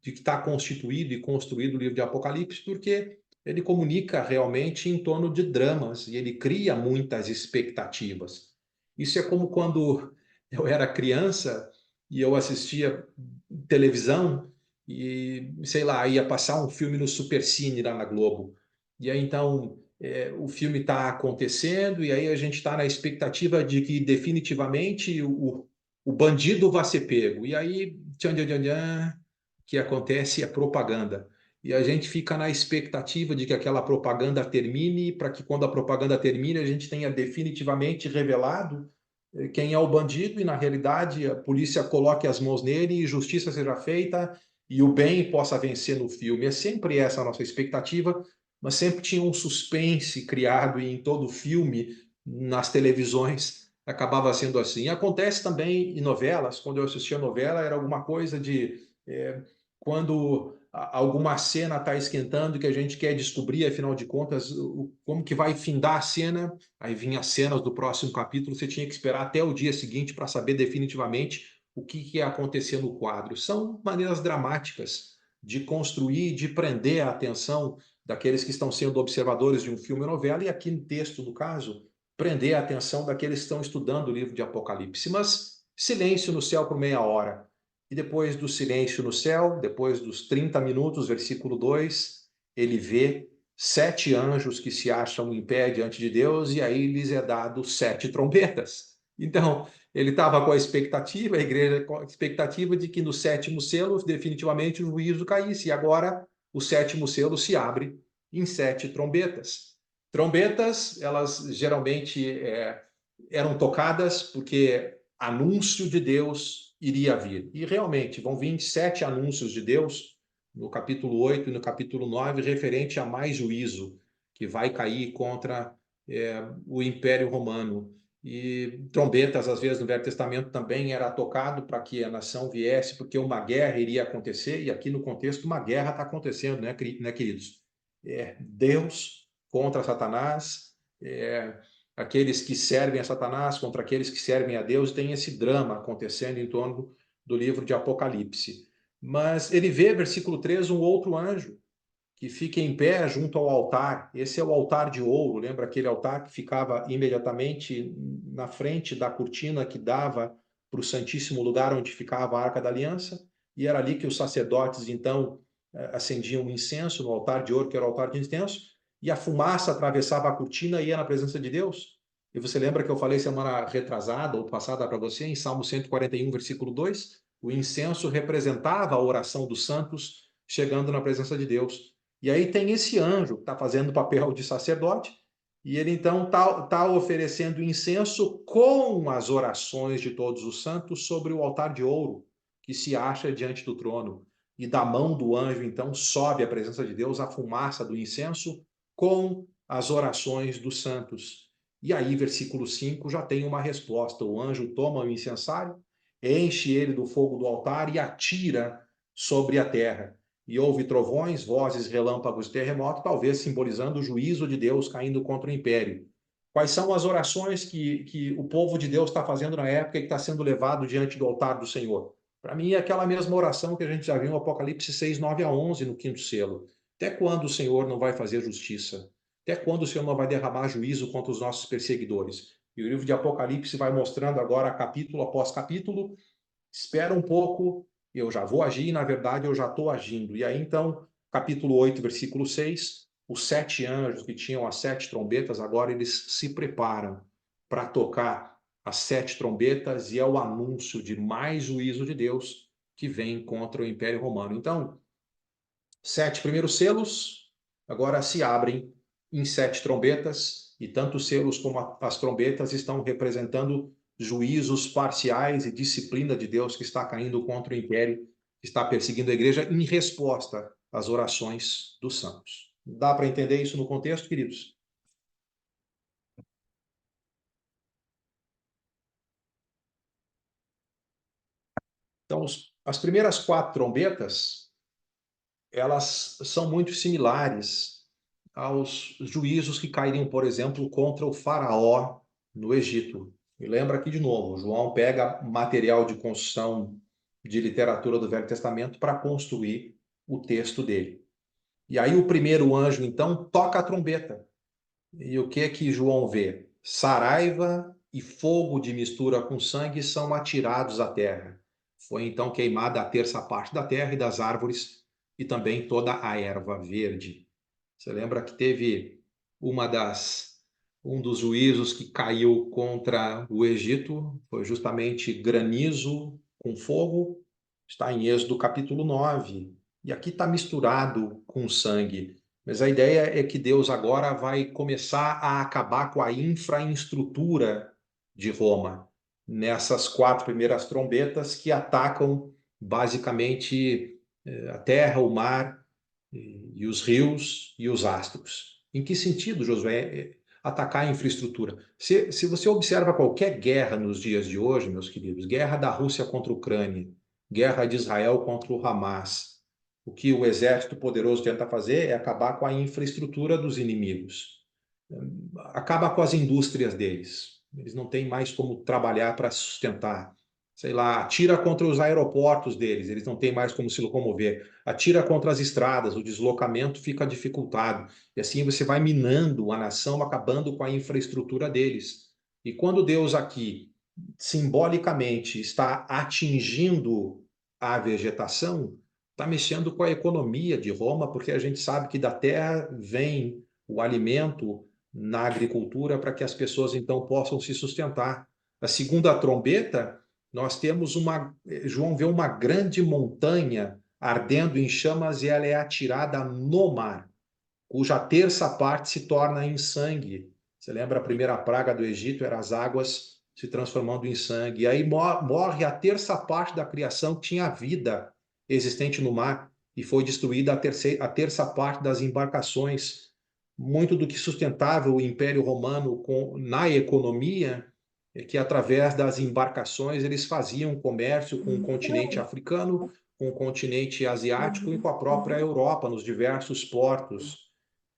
que está constituído e construído o livro de Apocalipse, porque ele comunica realmente em torno de dramas, e ele cria muitas expectativas. Isso é como quando eu era criança e eu assistia televisão e, sei lá, ia passar um filme no Supercine lá na Globo. E aí, então, o filme está acontecendo e aí a gente está na expectativa de que definitivamente o bandido vai ser pego. E aí, tchan, tchan, tchan, tchan, que acontece é propaganda. E a gente fica na expectativa de que aquela propaganda termine, para que quando a propaganda termine, a gente tenha definitivamente revelado quem é o bandido e, na realidade, a polícia coloque as mãos nele e justiça seja feita e o bem possa vencer no filme. É sempre essa a nossa expectativa, mas sempre tinha um suspense criado em todo o filme, nas televisões, acabava sendo assim. Acontece também em novelas. Quando eu assistia novela, era alguma coisa de quando alguma cena está esquentando que a gente quer descobrir, afinal de contas, como que vai findar a cena. Aí vinha as cenas do próximo capítulo, você tinha que esperar até o dia seguinte para saber definitivamente o que ia acontecer no quadro. São maneiras dramáticas de construir, de prender a atenção daqueles que estão sendo observadores de um filme ou novela, e aqui no texto, no caso, prender a atenção daqueles que estão estudando o livro de Apocalipse. Mas silêncio no céu por meia hora. E depois do silêncio no céu, depois dos 30 minutos, versículo 2, ele vê 7 anjos que se acham em pé diante de Deus, e aí lhes é dado 7 trombetas. Então, ele estava com a expectativa, a igreja com a expectativa de que no 7º selo, definitivamente, o juízo caísse. E agora, o 7º selo se abre em 7 trombetas. Trombetas, elas geralmente eram tocadas porque anúncio de Deus iria vir. E realmente, vão vir 7 anúncios de Deus, no capítulo 8 e no capítulo 9, referente a mais juízo que vai cair contra o Império Romano. E trombetas, às vezes, no Velho Testamento também era tocado para que a nação viesse, porque uma guerra iria acontecer, e aqui no contexto uma guerra está acontecendo, né, queridos? Deus contra Satanás, aqueles que servem a Satanás contra aqueles que servem a Deus, tem esse drama acontecendo em torno do livro de Apocalipse. Mas ele vê, versículo 3, um outro anjo que fica em pé junto ao altar. Esse é o altar de ouro, lembra aquele altar que ficava imediatamente na frente da cortina que dava para o Santíssimo Lugar, onde ficava a Arca da Aliança, e era ali que os sacerdotes, então, acendiam incenso no altar de ouro, que era o altar de incenso, e a fumaça atravessava a cortina e ia na presença de Deus. E você lembra que eu falei semana retrasada ou passada para você, em Salmo 141, versículo 2? O incenso representava a oração dos santos chegando na presença de Deus. E aí tem esse anjo que está fazendo o papel de sacerdote, e ele então está oferecendo incenso com as orações de todos os santos sobre o altar de ouro que se acha diante do trono. E da mão do anjo, então, sobe à presença de Deus a fumaça do incenso com as orações dos santos. E aí, versículo 5, já tem uma resposta. O anjo toma o incensário, enche ele do fogo do altar e atira sobre a terra. E houve trovões, vozes, relâmpagos e terremoto, talvez simbolizando o juízo de Deus caindo contra o império. Quais são as orações que o povo de Deus está fazendo na época e que está sendo levado diante do altar do Senhor? Para mim, é aquela mesma oração que a gente já viu no Apocalipse 6, 9 a 11, no 5º selo. Até quando o Senhor não vai fazer justiça? Até quando o Senhor não vai derramar juízo contra os nossos perseguidores? E o livro de Apocalipse vai mostrando agora, capítulo após capítulo, espera um pouco, eu já vou agir, e na verdade eu já estou agindo. E aí então, capítulo 8, versículo 6, os 7 anjos que tinham as 7 trombetas, agora eles se preparam para tocar as 7 trombetas, e é o anúncio de mais juízo de Deus que vem contra o Império Romano. Então, 7 primeiros selos agora se abrem em 7 trombetas, e tanto os selos como as trombetas estão representando juízos parciais e disciplina de Deus que está caindo contra o império, que está perseguindo a igreja em resposta às orações dos santos. Dá para entender isso no contexto, queridos? Então, as primeiras 4 trombetas, elas são muito similares aos juízos que cairiam, por exemplo, contra o faraó no Egito. E lembra aqui de novo, João pega material de construção de literatura do Velho Testamento para construir o texto dele. E aí o primeiro anjo, então, toca a trombeta. E o que é que João vê? Saraiva e fogo de mistura com sangue são atirados à terra. Foi então queimada a terça parte da terra e das árvores, e também toda a erva verde. Você lembra que teve um dos juízos que caiu contra o Egito, foi justamente granizo com fogo, está em Êxodo capítulo 9. E aqui está misturado com sangue. Mas a ideia é que Deus agora vai começar a acabar com a infraestrutura de Roma, nessas 4 primeiras trombetas que atacam basicamente a terra, o mar, e os rios e os astros. Em que sentido, Josué, atacar a infraestrutura? Se você observa qualquer guerra nos dias de hoje, meus queridos, guerra da Rússia contra a Ucrânia, guerra de Israel contra o Hamas, o que o exército poderoso tenta fazer é acabar com a infraestrutura dos inimigos. Acaba com as indústrias deles. Eles não têm mais como trabalhar para se sustentar. Sei lá, atira contra os aeroportos deles, eles não têm mais como se locomover. Atira contra as estradas, o deslocamento fica dificultado. E assim você vai minando a nação, acabando com a infraestrutura deles. E quando Deus aqui, simbolicamente, está atingindo a vegetação, está mexendo com a economia de Roma, porque a gente sabe que da terra vem o alimento na agricultura para que as pessoas então possam se sustentar. A segunda trombeta, nós temos João vê uma grande montanha ardendo em chamas e ela é atirada no mar, cuja terça parte se torna em sangue. Você lembra a primeira praga do Egito? Eram as águas se transformando em sangue. E aí morre a terça parte da criação que tinha vida existente no mar e foi destruída a terça parte das embarcações. Muito do que sustentava o Império Romano na economia é que através das embarcações eles faziam comércio com o continente africano, com o continente asiático e com a própria Europa, nos diversos portos.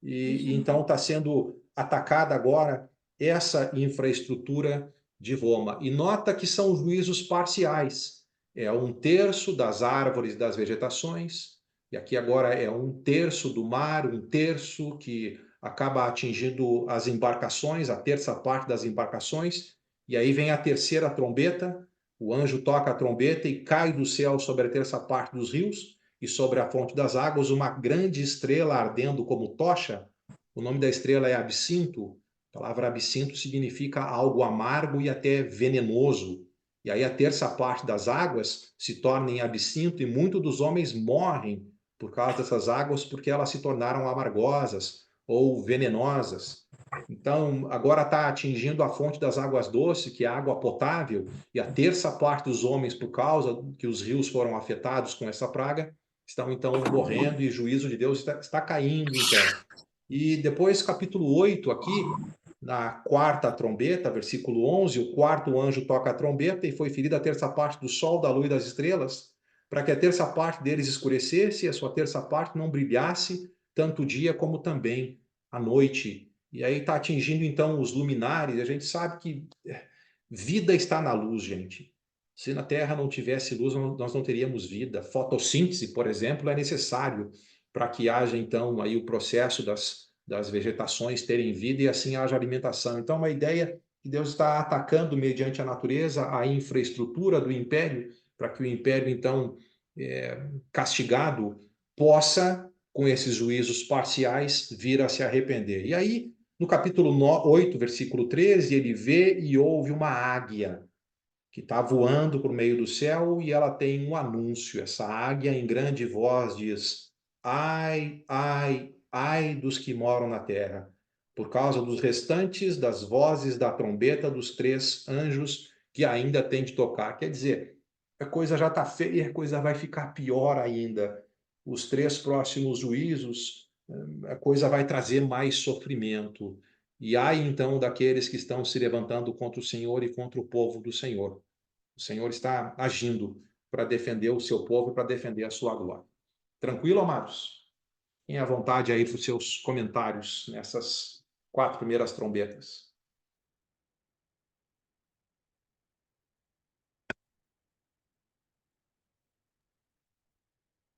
E então está sendo atacada agora essa infraestrutura de Roma. E nota que são juízos parciais. É um terço das árvores, das vegetações, e aqui agora é um terço do mar, um terço que acaba atingindo as embarcações, a terça parte das embarcações, e aí vem a terceira trombeta, o anjo toca a trombeta e cai do céu sobre a terça parte dos rios, e sobre a fonte das águas uma grande estrela ardendo como tocha. O nome da estrela é absinto. A palavra absinto significa algo amargo e até venenoso. E aí a terça parte das águas se torna em absinto e muitos dos homens morrem por causa dessas águas porque elas se tornaram amargosas ou venenosas. Então, agora está atingindo a fonte das águas doces, que é a água potável, e a terça parte dos homens, por causa que os rios foram afetados com essa praga, estão então morrendo e o juízo de Deus está caindo então. E depois, capítulo 8 aqui, na quarta trombeta, versículo 11, o quarto anjo toca a trombeta e foi ferida a terça parte do sol, da lua e das estrelas, para que a terça parte deles escurecesse e a sua terça parte não brilhasse tanto o dia como também a noite. E aí está atingindo então os luminares, a gente sabe que vida está na luz, gente. Se na Terra não tivesse luz, nós não teríamos vida. Fotossíntese, por exemplo, é necessário para que haja, então, aí o processo das vegetações terem vida e assim haja alimentação. Então, uma ideia que Deus está atacando mediante a natureza, a infraestrutura do império, para que o império, então, castigado, possa, com esses juízos parciais, vir a se arrepender. E aí, no capítulo 8, versículo 13, ele vê e ouve uma águia que está voando por meio do céu e ela tem um anúncio. Essa águia, em grande voz, diz: ai, ai, ai dos que moram na terra, por causa dos restantes das vozes da trombeta dos três anjos que ainda tem de tocar. Quer dizer, a coisa já está feia, a coisa vai ficar pior ainda. Os três próximos juízos, a coisa vai trazer mais sofrimento. E ai então daqueles que estão se levantando contra o Senhor e contra o povo do Senhor. O Senhor está agindo para defender o seu povo e para defender a sua glória. Tranquilo, amados? Tenha à vontade aí para os seus comentários nessas 4 primeiras trombetas.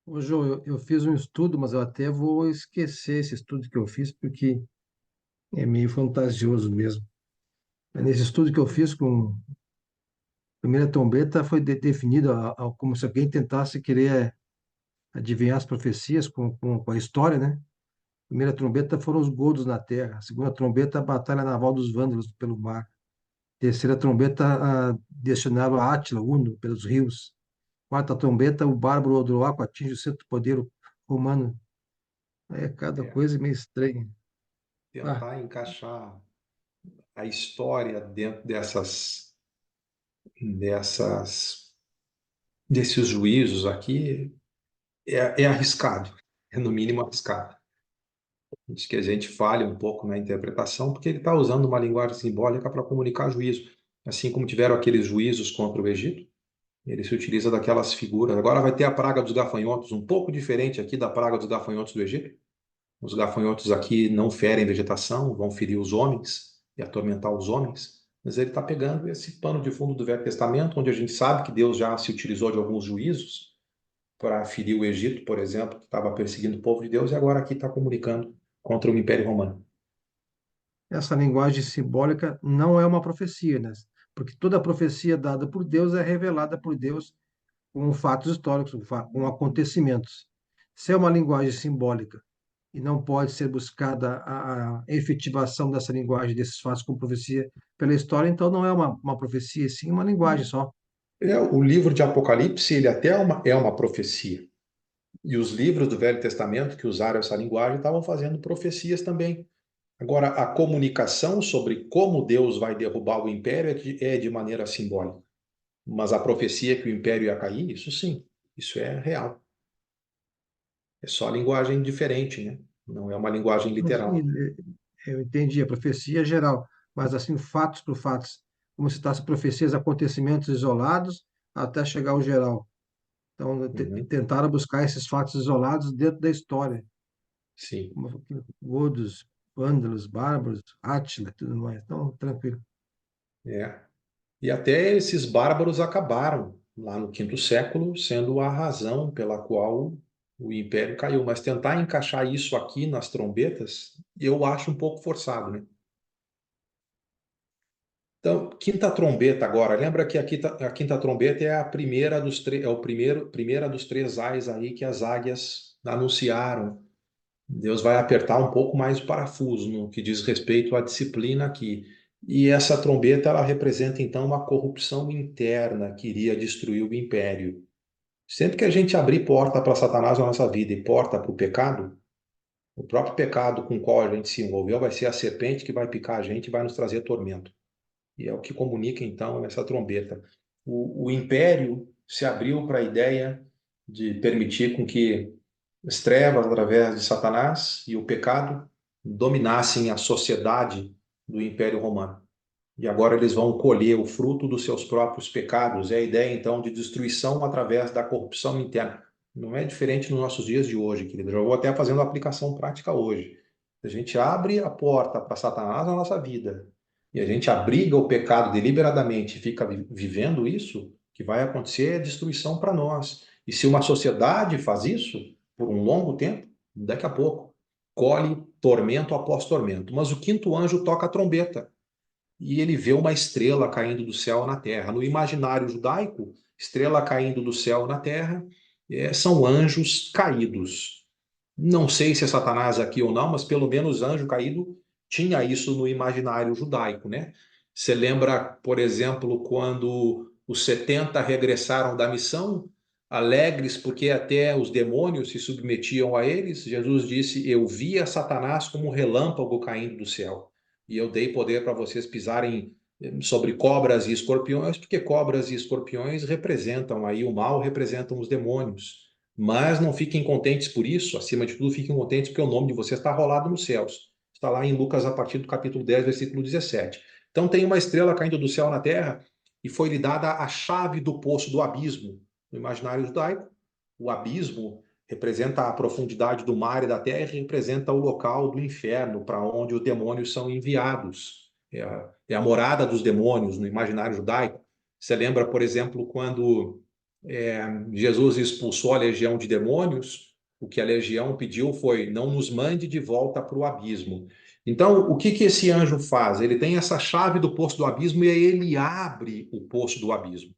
Ô, João, eu fiz um estudo, mas eu até vou esquecer esse estudo que eu fiz, porque é meio fantasioso mesmo. Nesse estudo que eu fiz com a primeira trombeta, foi definido como se alguém tentasse querer adivinhar as profecias com a história, né? A primeira trombeta foram os godos na terra. A segunda trombeta, a batalha naval dos vândalos pelo mar. A terceira trombeta, destinava a Átila, Uno, pelos rios. Quarta trombeta, o bárbaro Odroaco atinge o centro do poder romano. É cada coisa meio estranha. Tentar encaixar a história dentro desses juízos aqui é arriscado, é no mínimo arriscado. Diz que a gente falhe um pouco na interpretação, porque ele está usando uma linguagem simbólica para comunicar juízo. Assim como tiveram aqueles juízos contra o Egito, Ele se utiliza daquelas figuras. Agora vai ter a praga dos gafanhotos, um pouco diferente aqui da praga dos gafanhotos do Egito. Os gafanhotos aqui não ferem vegetação, vão ferir os homens e atormentar os homens. Mas ele está pegando esse pano de fundo do Velho Testamento, onde a gente sabe que Deus já se utilizou de alguns juízos para ferir o Egito, por exemplo, que estava perseguindo o povo de Deus, e agora aqui está comunicando contra o Império Romano. Essa linguagem simbólica não é uma profecia, né? Porque toda profecia dada por Deus é revelada por Deus com fatos históricos, com acontecimentos. Se é uma linguagem simbólica e não pode ser buscada a efetivação dessa linguagem, desses fatos com profecia pela história, então não é uma profecia, sim uma linguagem só. O livro de Apocalipse, ele até é uma profecia. E os livros do Velho Testamento que usaram essa linguagem estavam fazendo profecias também. Agora, a comunicação sobre como Deus vai derrubar o império é de maneira simbólica. Mas a profecia que o império ia cair, isso sim, isso é real. É só linguagem diferente, né? Não é uma linguagem literal. Eu entendi, a profecia é geral, mas assim, fatos por fatos, como se citasse profecias, acontecimentos isolados, até chegar ao geral. Então, Uhum, tentaram buscar esses fatos isolados dentro da história, sim. como godos, vândalos, bárbaros, Átila, tudo mais. Então, tranquilo. É. E até esses bárbaros acabaram lá no quinto século, sendo a razão pela qual o império caiu. Mas tentar encaixar isso aqui nas trombetas, eu acho um pouco forçado, né? Então, quinta trombeta agora. Lembra que a quinta trombeta é a primeira primeira dos três ais aí que as águias anunciaram. Deus vai apertar um pouco mais o parafuso no que diz respeito à disciplina aqui. E essa trombeta, ela representa então uma corrupção interna que iria destruir o império. Sempre que a gente abrir porta para Satanás na nossa vida e porta para o pecado, o próprio pecado com o qual a gente se envolveu vai ser a serpente que vai picar a gente e vai nos trazer tormento. E é o que comunica então essa trombeta. O império se abriu para a ideia de permitir com que as trevas, através de Satanás e o pecado, dominassem a sociedade do Império Romano. E agora eles vão colher o fruto dos seus próprios pecados. É a ideia, então, de destruição através da corrupção interna. Não é diferente nos nossos dias de hoje, querido. Já vou até fazendo uma aplicação prática hoje. A gente abre a porta para Satanás na nossa vida e a gente abriga o pecado deliberadamente e fica vivendo isso, o que vai acontecer é destruição para nós. E se uma sociedade faz isso por um longo tempo, daqui a pouco colhe tormento após tormento. Mas o quinto anjo toca a trombeta e ele vê uma estrela caindo do céu na terra. No imaginário judaico, estrela caindo do céu na terra são anjos caídos. Não sei se é Satanás aqui ou não, mas pelo menos anjo caído tinha isso no imaginário judaico, né? Você lembra, por exemplo, quando os 70 regressaram da missão, alegres porque até os demônios se submetiam a eles? Jesus disse: Eu via Satanás como um relâmpago caindo do céu, e eu dei poder para vocês pisarem sobre cobras e escorpiões, porque cobras e escorpiões representam aí o mal, representam os demônios. Mas não fiquem contentes por isso, acima de tudo, fiquem contentes porque o nome de vocês está rolado nos céus. Está lá em Lucas, a partir do capítulo 10, versículo 17. Então tem uma estrela caindo do céu na terra e foi lhe dada a chave do poço do abismo. No imaginário judaico, o abismo representa a profundidade do mar e da terra e representa o local do inferno, para onde os demônios são enviados. É a morada dos demônios no imaginário judaico. Você lembra, por exemplo, quando Jesus expulsou a legião de demônios, o que a legião pediu foi: não nos mande de volta para o abismo. Então, o que esse anjo faz? Ele tem essa chave do poço do abismo e aí ele abre o poço do abismo.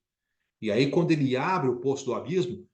E aí, quando ele abre o poço do abismo,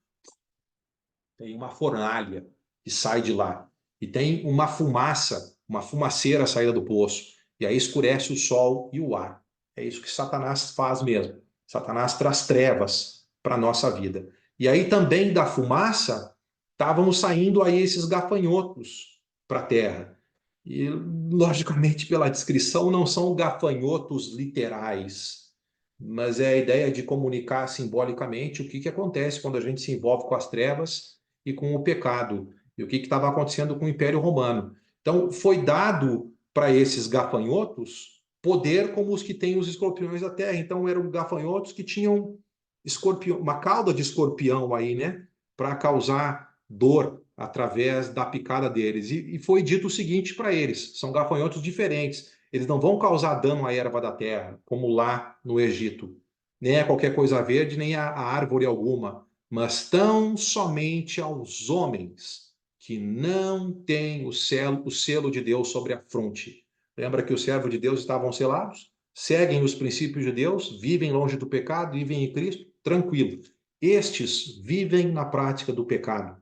tem uma fornalha que sai de lá. E tem uma fumaça, uma fumaceira saída do poço. E aí escurece o sol e o ar. É isso que Satanás faz mesmo. Satanás traz trevas para a nossa vida. E aí também da fumaça estavam saindo aí esses gafanhotos para a terra. E, logicamente, pela descrição, não são gafanhotos literais, mas é a ideia de comunicar simbolicamente o que acontece quando a gente se envolve com as trevas e com o pecado, e o que estava acontecendo com o Império Romano. Então, foi dado para esses gafanhotos poder como os que têm os escorpiões da terra. Então, eram gafanhotos que tinham escorpião, uma cauda de escorpião aí, né? Para causar dor através da picada deles. E foi dito o seguinte para eles: são gafanhotos diferentes. Eles não vão causar dano à erva da terra, como lá no Egito, nem a qualquer coisa verde, nem a árvore alguma, mas tão somente aos homens que não têm o selo de Deus sobre a fronte. Lembra que os servos de Deus estavam selados? Seguem os princípios de Deus, vivem longe do pecado, vivem em Cristo, tranquilo. Estes vivem na prática do pecado.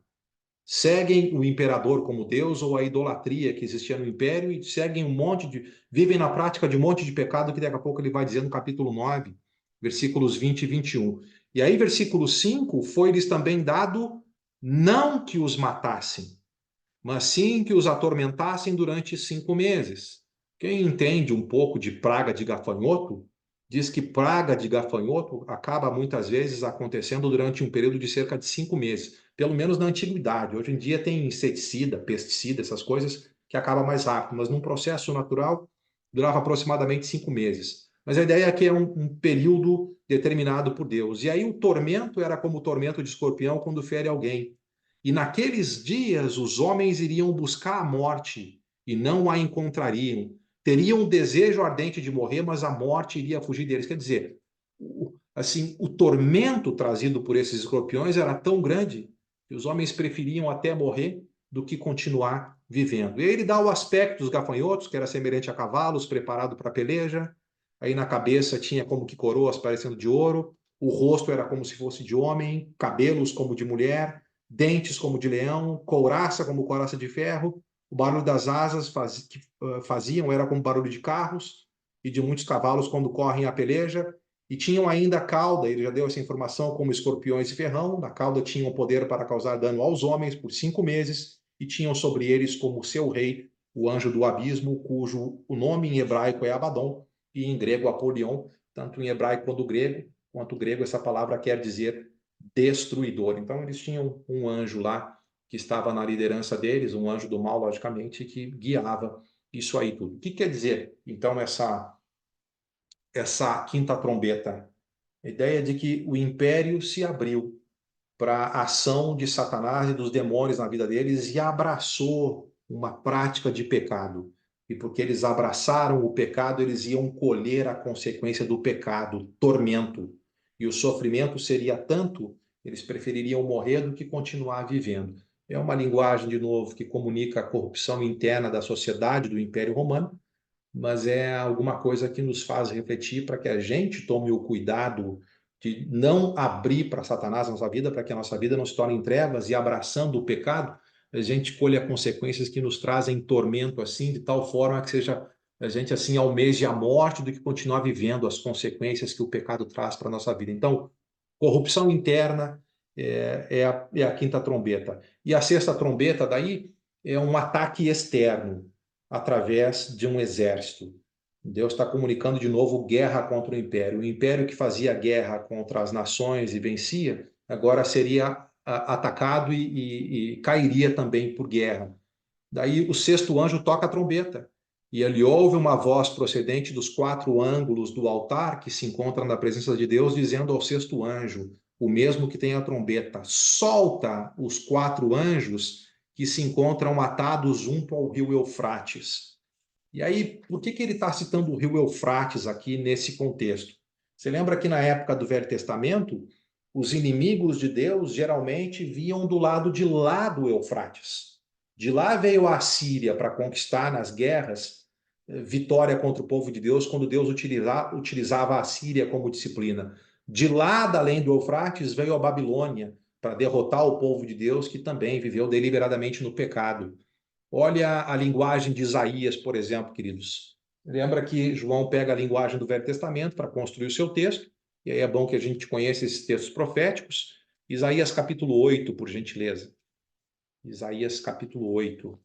Seguem o imperador como Deus ou a idolatria que existia no império e seguem vivem na prática de um monte de pecado que daqui a pouco ele vai dizer no capítulo 9, versículos 20 e 21. E aí, versículo 5, foi-lhes também dado não que os matassem, mas sim que os atormentassem durante 5 meses. Quem entende um pouco de praga de gafanhoto, diz que praga de gafanhoto acaba muitas vezes acontecendo durante um período de cerca de 5 meses, pelo menos na antiguidade. Hoje em dia tem inseticida, pesticida, essas coisas que acaba mais rápido, mas num processo natural durava aproximadamente 5 meses. Mas a ideia é que é um período determinado por Deus. E aí o tormento era como o tormento de escorpião quando fere alguém. E naqueles dias os homens iriam buscar a morte e não a encontrariam. Teriam um desejo ardente de morrer, mas a morte iria fugir deles. Quer dizer, assim, o tormento trazido por esses escorpiões era tão grande que os homens preferiam até morrer do que continuar vivendo. E ele dá o aspecto dos gafanhotos, que era semelhante a cavalos, preparado para a peleja. Aí na cabeça tinha como que coroas parecendo de ouro, o rosto era como se fosse de homem, cabelos como de mulher, dentes como de leão, couraça como couraça de ferro. O barulho das asas que faziam era como barulho de carros e de muitos cavalos quando correm a peleja. E tinham ainda a cauda, ele já deu essa informação, como escorpiões e ferrão. Na cauda tinham poder para causar dano aos homens por 5 meses, e tinham sobre eles como seu rei o anjo do abismo, cujo o nome em hebraico é Abaddon, e em grego Apolion, tanto em hebraico quanto grego essa palavra quer dizer destruidor. Então eles tinham um anjo lá que estava na liderança deles, um anjo do mal, logicamente, que guiava isso aí tudo. O que quer dizer, então, essa quinta trombeta? A ideia de que o império se abriu para a ação de Satanás e dos demônios na vida deles e abraçou uma prática de pecado. E porque eles abraçaram o pecado, eles iam colher a consequência do pecado, tormento. E o sofrimento seria tanto, eles prefeririam morrer do que continuar vivendo. É uma linguagem, de novo, que comunica a corrupção interna da sociedade do Império Romano, mas é alguma coisa que nos faz refletir para que a gente tome o cuidado de não abrir para Satanás a nossa vida, para que a nossa vida não se torne em trevas, e abraçando o pecado, a gente colha consequências que nos trazem tormento assim, de tal forma que seja a gente assim almeje a morte do que continuar vivendo as consequências que o pecado traz para a nossa vida. Então, corrupção interna é a quinta trombeta. E a sexta trombeta daí é um ataque externo, através de um exército. Deus está comunicando de novo guerra contra o império. O império que fazia guerra contra as nações e vencia, agora seria atacado e cairia também por guerra. Daí o sexto anjo toca a trombeta. E ele ouve uma voz procedente dos 4 ângulos do altar que se encontra na presença de Deus, dizendo ao sexto anjo, o mesmo que tem a trombeta: solta os 4 anjos que se encontram atados junto ao rio Eufrates. E aí, por que ele está citando o rio Eufrates aqui nesse contexto? Você lembra que na época do Velho Testamento, os inimigos de Deus geralmente viam do lado de lá do Eufrates. De lá veio a Assíria para conquistar nas guerras vitória contra o povo de Deus, quando Deus utilizava a Assíria como disciplina. De lá, além do Eufrates, veio a Babilônia para derrotar o povo de Deus, que também viveu deliberadamente no pecado. Olha a linguagem de Isaías, por exemplo, queridos. Lembra que João pega a linguagem do Velho Testamento para construir o seu texto, e aí é bom que a gente conheça esses textos proféticos. Isaías capítulo 8, por gentileza. Isaías capítulo 8,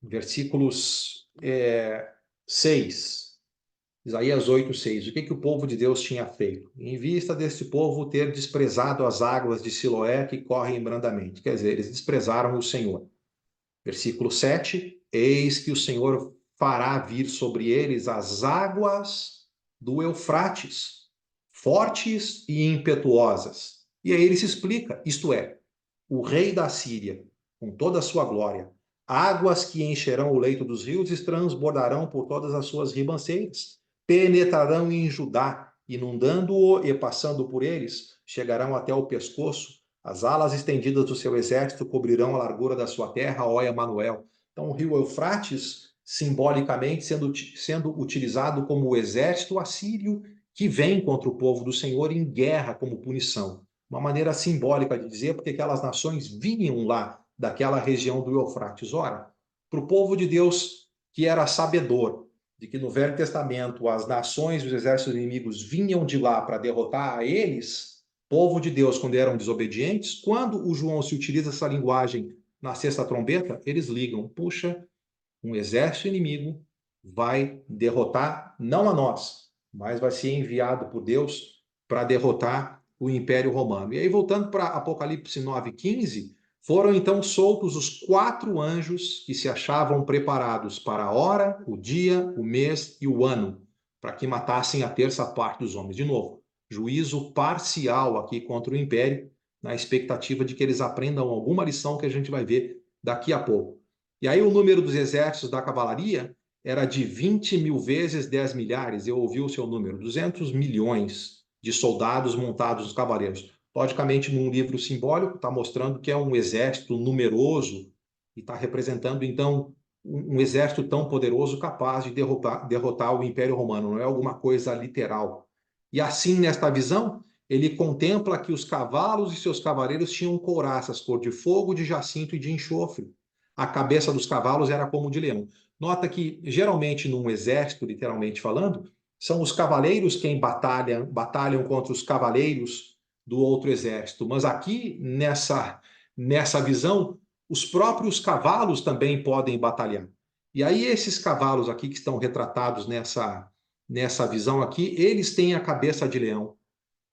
versículos 6. Isaías 8, 6. O que o povo de Deus tinha feito? Em vista desse povo ter desprezado as águas de Siloé que correm brandamente. Quer dizer, eles desprezaram o Senhor. Versículo 7. Eis que o Senhor fará vir sobre eles as águas do Eufrates, fortes e impetuosas. E aí ele se explica, isto é, o rei da Síria, com toda a sua glória, águas que encherão o leito dos rios e transbordarão por todas as suas ribanceiras, penetrarão em Judá, inundando-o e passando por eles, chegarão até o pescoço, as alas estendidas do seu exército cobrirão a largura da sua terra, ó Emanuel. Então o rio Eufrates, simbolicamente, sendo utilizado como o exército assírio que vem contra o povo do Senhor em guerra como punição. Uma maneira simbólica de dizer, porque aquelas nações vinham lá daquela região do Eufrates. Ora, para o povo de Deus que era sabedor de que no Velho Testamento as nações e os exércitos inimigos vinham de lá para derrotar a eles, povo de Deus, quando eram desobedientes, quando o João se utiliza essa linguagem na sexta trombeta, eles ligam, puxa, um exército inimigo vai derrotar, não a nós, mas vai ser enviado por Deus para derrotar o Império Romano. E aí, voltando para Apocalipse 9:15, foram então soltos os 4 anjos que se achavam preparados para a hora, o dia, o mês e o ano, para que matassem a terça parte dos homens. De novo, juízo parcial aqui contra o Império, na expectativa de que eles aprendam alguma lição que a gente vai ver daqui a pouco. E aí o número dos exércitos da cavalaria era de 20 mil vezes 10 milhares, eu ouvi o seu número, 200 milhões de soldados montados nos cavaleiros. Logicamente, num livro simbólico, está mostrando que é um exército numeroso e está representando, então, um exército tão poderoso capaz de derrotar o Império Romano, não é alguma coisa literal. E assim, nesta visão, ele contempla que os cavalos e seus cavaleiros tinham couraças, cor de fogo, de jacinto e de enxofre. A cabeça dos cavalos era como de leão. Nota que, geralmente, num exército, literalmente falando, são os cavaleiros quem batalham contra os cavaleiros do outro exército. Mas aqui, nessa visão, os próprios cavalos também podem batalhar. E aí, esses cavalos aqui que estão retratados nessa visão aqui, eles têm a cabeça de leão.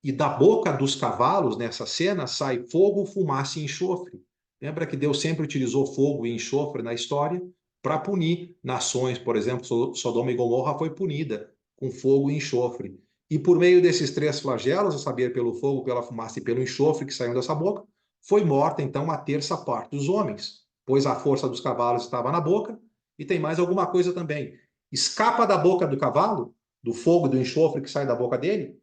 E da boca dos cavalos, nessa cena, sai fogo, fumaça e enxofre. Lembra que Deus sempre utilizou fogo e enxofre na história para punir nações. Por exemplo, Sodoma e Gomorra foi punida com fogo e enxofre. E por meio desses 3 flagelos, a saber, pelo fogo, pela fumaça e pelo enxofre que saíam dessa boca, foi morta, então, a terça parte dos homens, pois a força dos cavalos estava na boca. E tem mais alguma coisa também. Escapa da boca do cavalo, do fogo e do enxofre que sai da boca dele,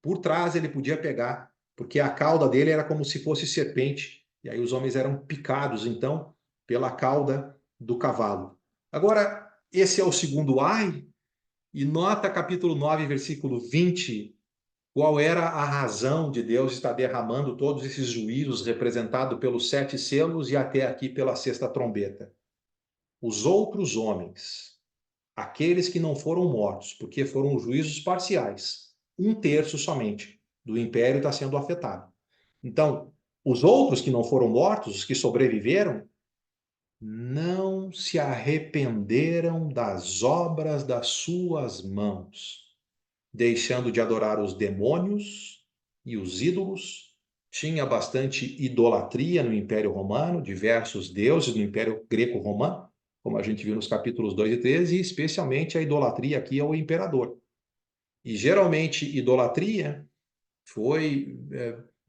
por trás ele podia pegar, porque a cauda dele era como se fosse serpente. E aí os homens eram picados, então, pela cauda do cavalo. Agora, esse é o segundo ai, e nota capítulo 9, versículo 20, qual era a razão de Deus estar derramando todos esses juízos representados pelos 7 selos e até aqui pela 6ª trombeta. Os outros homens, aqueles que não foram mortos, porque foram juízos parciais, 1/3 somente do império está sendo afetado. Então, os outros que não foram mortos, os que sobreviveram, não se arrependeram das obras das suas mãos, deixando de adorar os demônios e os ídolos. Tinha bastante idolatria no Império Romano, diversos deuses no Império Greco-Romano, como a gente viu nos capítulos 2 e 3, e especialmente a idolatria aqui ao imperador. E geralmente idolatria foi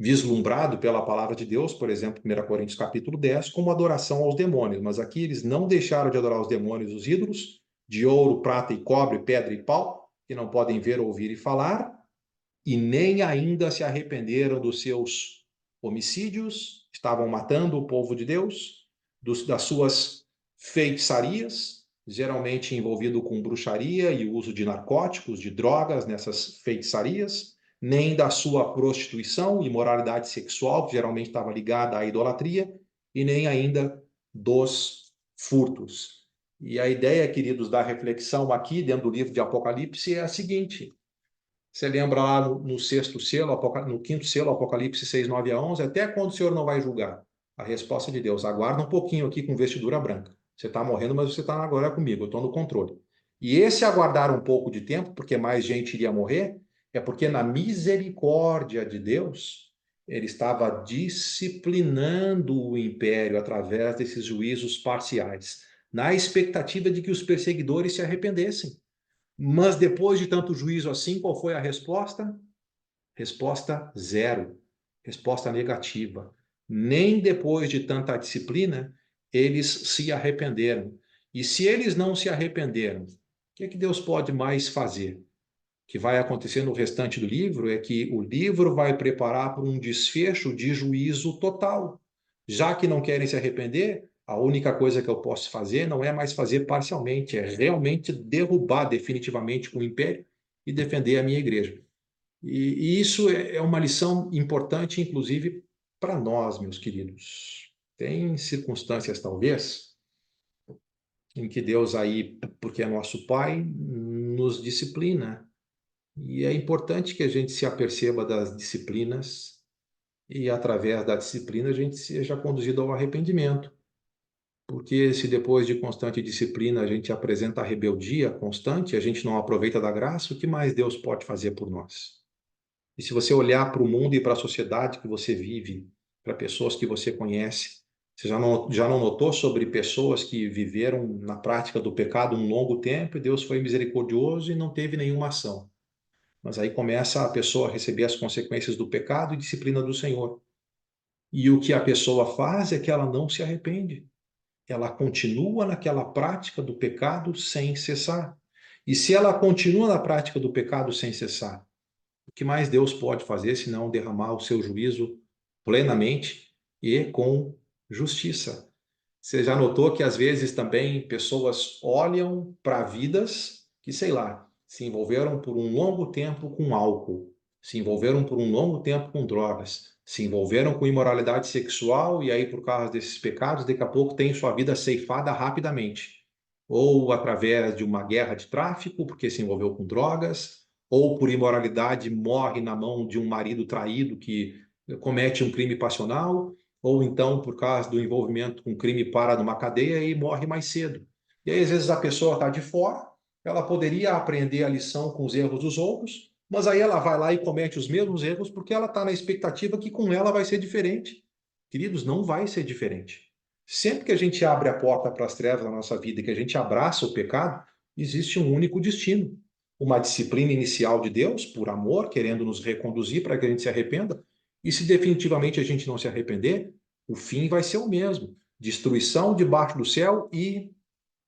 vislumbrado pela palavra de Deus, por exemplo, 1 Coríntios capítulo 10, como adoração aos demônios. Mas aqui eles não deixaram de adorar os demônios, os ídolos, de ouro, prata e cobre, pedra e pau, que não podem ver, ouvir e falar, e nem ainda se arrependeram dos seus homicídios, estavam matando o povo de Deus, das suas feitiçarias, geralmente envolvido com bruxaria e uso de narcóticos, de drogas nessas feitiçarias, nem da sua prostituição e imoralidade sexual, que geralmente estava ligada à idolatria, e nem ainda dos furtos. E a ideia, queridos, da reflexão aqui dentro do livro de Apocalipse é a seguinte: você lembra lá no 6º selo, no 5º selo, Apocalipse 6, 9 a 11, até quando o Senhor não vai julgar? A resposta de Deus: aguarda um pouquinho aqui com vestidura branca. Você está morrendo, mas você está agora comigo, eu estou no controle. E esse aguardar um pouco de tempo, porque mais gente iria morrer, é porque na misericórdia de Deus, ele estava disciplinando o império através desses juízos parciais, na expectativa de que os perseguidores se arrependessem. Mas depois de tanto juízo assim, qual foi a resposta? Resposta zero. Resposta negativa. Nem depois de tanta disciplina, eles se arrependeram. E se eles não se arrependeram, o que Deus pode mais fazer? O que vai acontecer no restante do livro é que o livro vai preparar para um desfecho de juízo total. Já que não querem se arrepender, a única coisa que eu posso fazer não é mais fazer parcialmente, é realmente derrubar definitivamente o império e defender a minha igreja. E isso é uma lição importante, inclusive, para nós, meus queridos. Tem circunstâncias, talvez, em que Deus aí, porque é nosso Pai, nos disciplina. E é importante que a gente se aperceba das disciplinas e, através da disciplina, a gente seja conduzido ao arrependimento. Porque se depois de constante disciplina a gente apresenta a rebeldia constante, a gente não aproveita da graça, o que mais Deus pode fazer por nós? E se você olhar para o mundo e para a sociedade que você vive, para pessoas que você conhece, você já não notou sobre pessoas que viveram na prática do pecado um longo tempo e Deus foi misericordioso e não teve nenhuma ação? Mas aí começa a pessoa a receber as consequências do pecado e disciplina do Senhor. E o que a pessoa faz é que ela não se arrepende. Ela continua naquela prática do pecado sem cessar. E se ela continua na prática do pecado sem cessar, o que mais Deus pode fazer senão derramar o seu juízo plenamente e com justiça? Você já notou que às vezes também pessoas olham para vidas que, sei lá, se envolveram por um longo tempo com álcool, se envolveram por um longo tempo com drogas, se envolveram com imoralidade sexual e aí por causa desses pecados, daqui a pouco tem sua vida ceifada rapidamente. Ou através de uma guerra de tráfico, porque se envolveu com drogas, ou por imoralidade morre na mão de um marido traído que comete um crime passional, ou então por causa do envolvimento com crime para numa cadeia e morre mais cedo. E aí às vezes a pessoa está de fora, ela poderia aprender a lição com os erros dos outros, mas aí ela vai lá e comete os mesmos erros porque ela está na expectativa que com ela vai ser diferente. Queridos, não vai ser diferente. Sempre que a gente abre a porta para as trevas na nossa vida e que a gente abraça o pecado, existe um único destino. Uma disciplina inicial de Deus, por amor, querendo nos reconduzir para que a gente se arrependa. E se definitivamente a gente não se arrepender, o fim vai ser o mesmo. Destruição debaixo do céu e,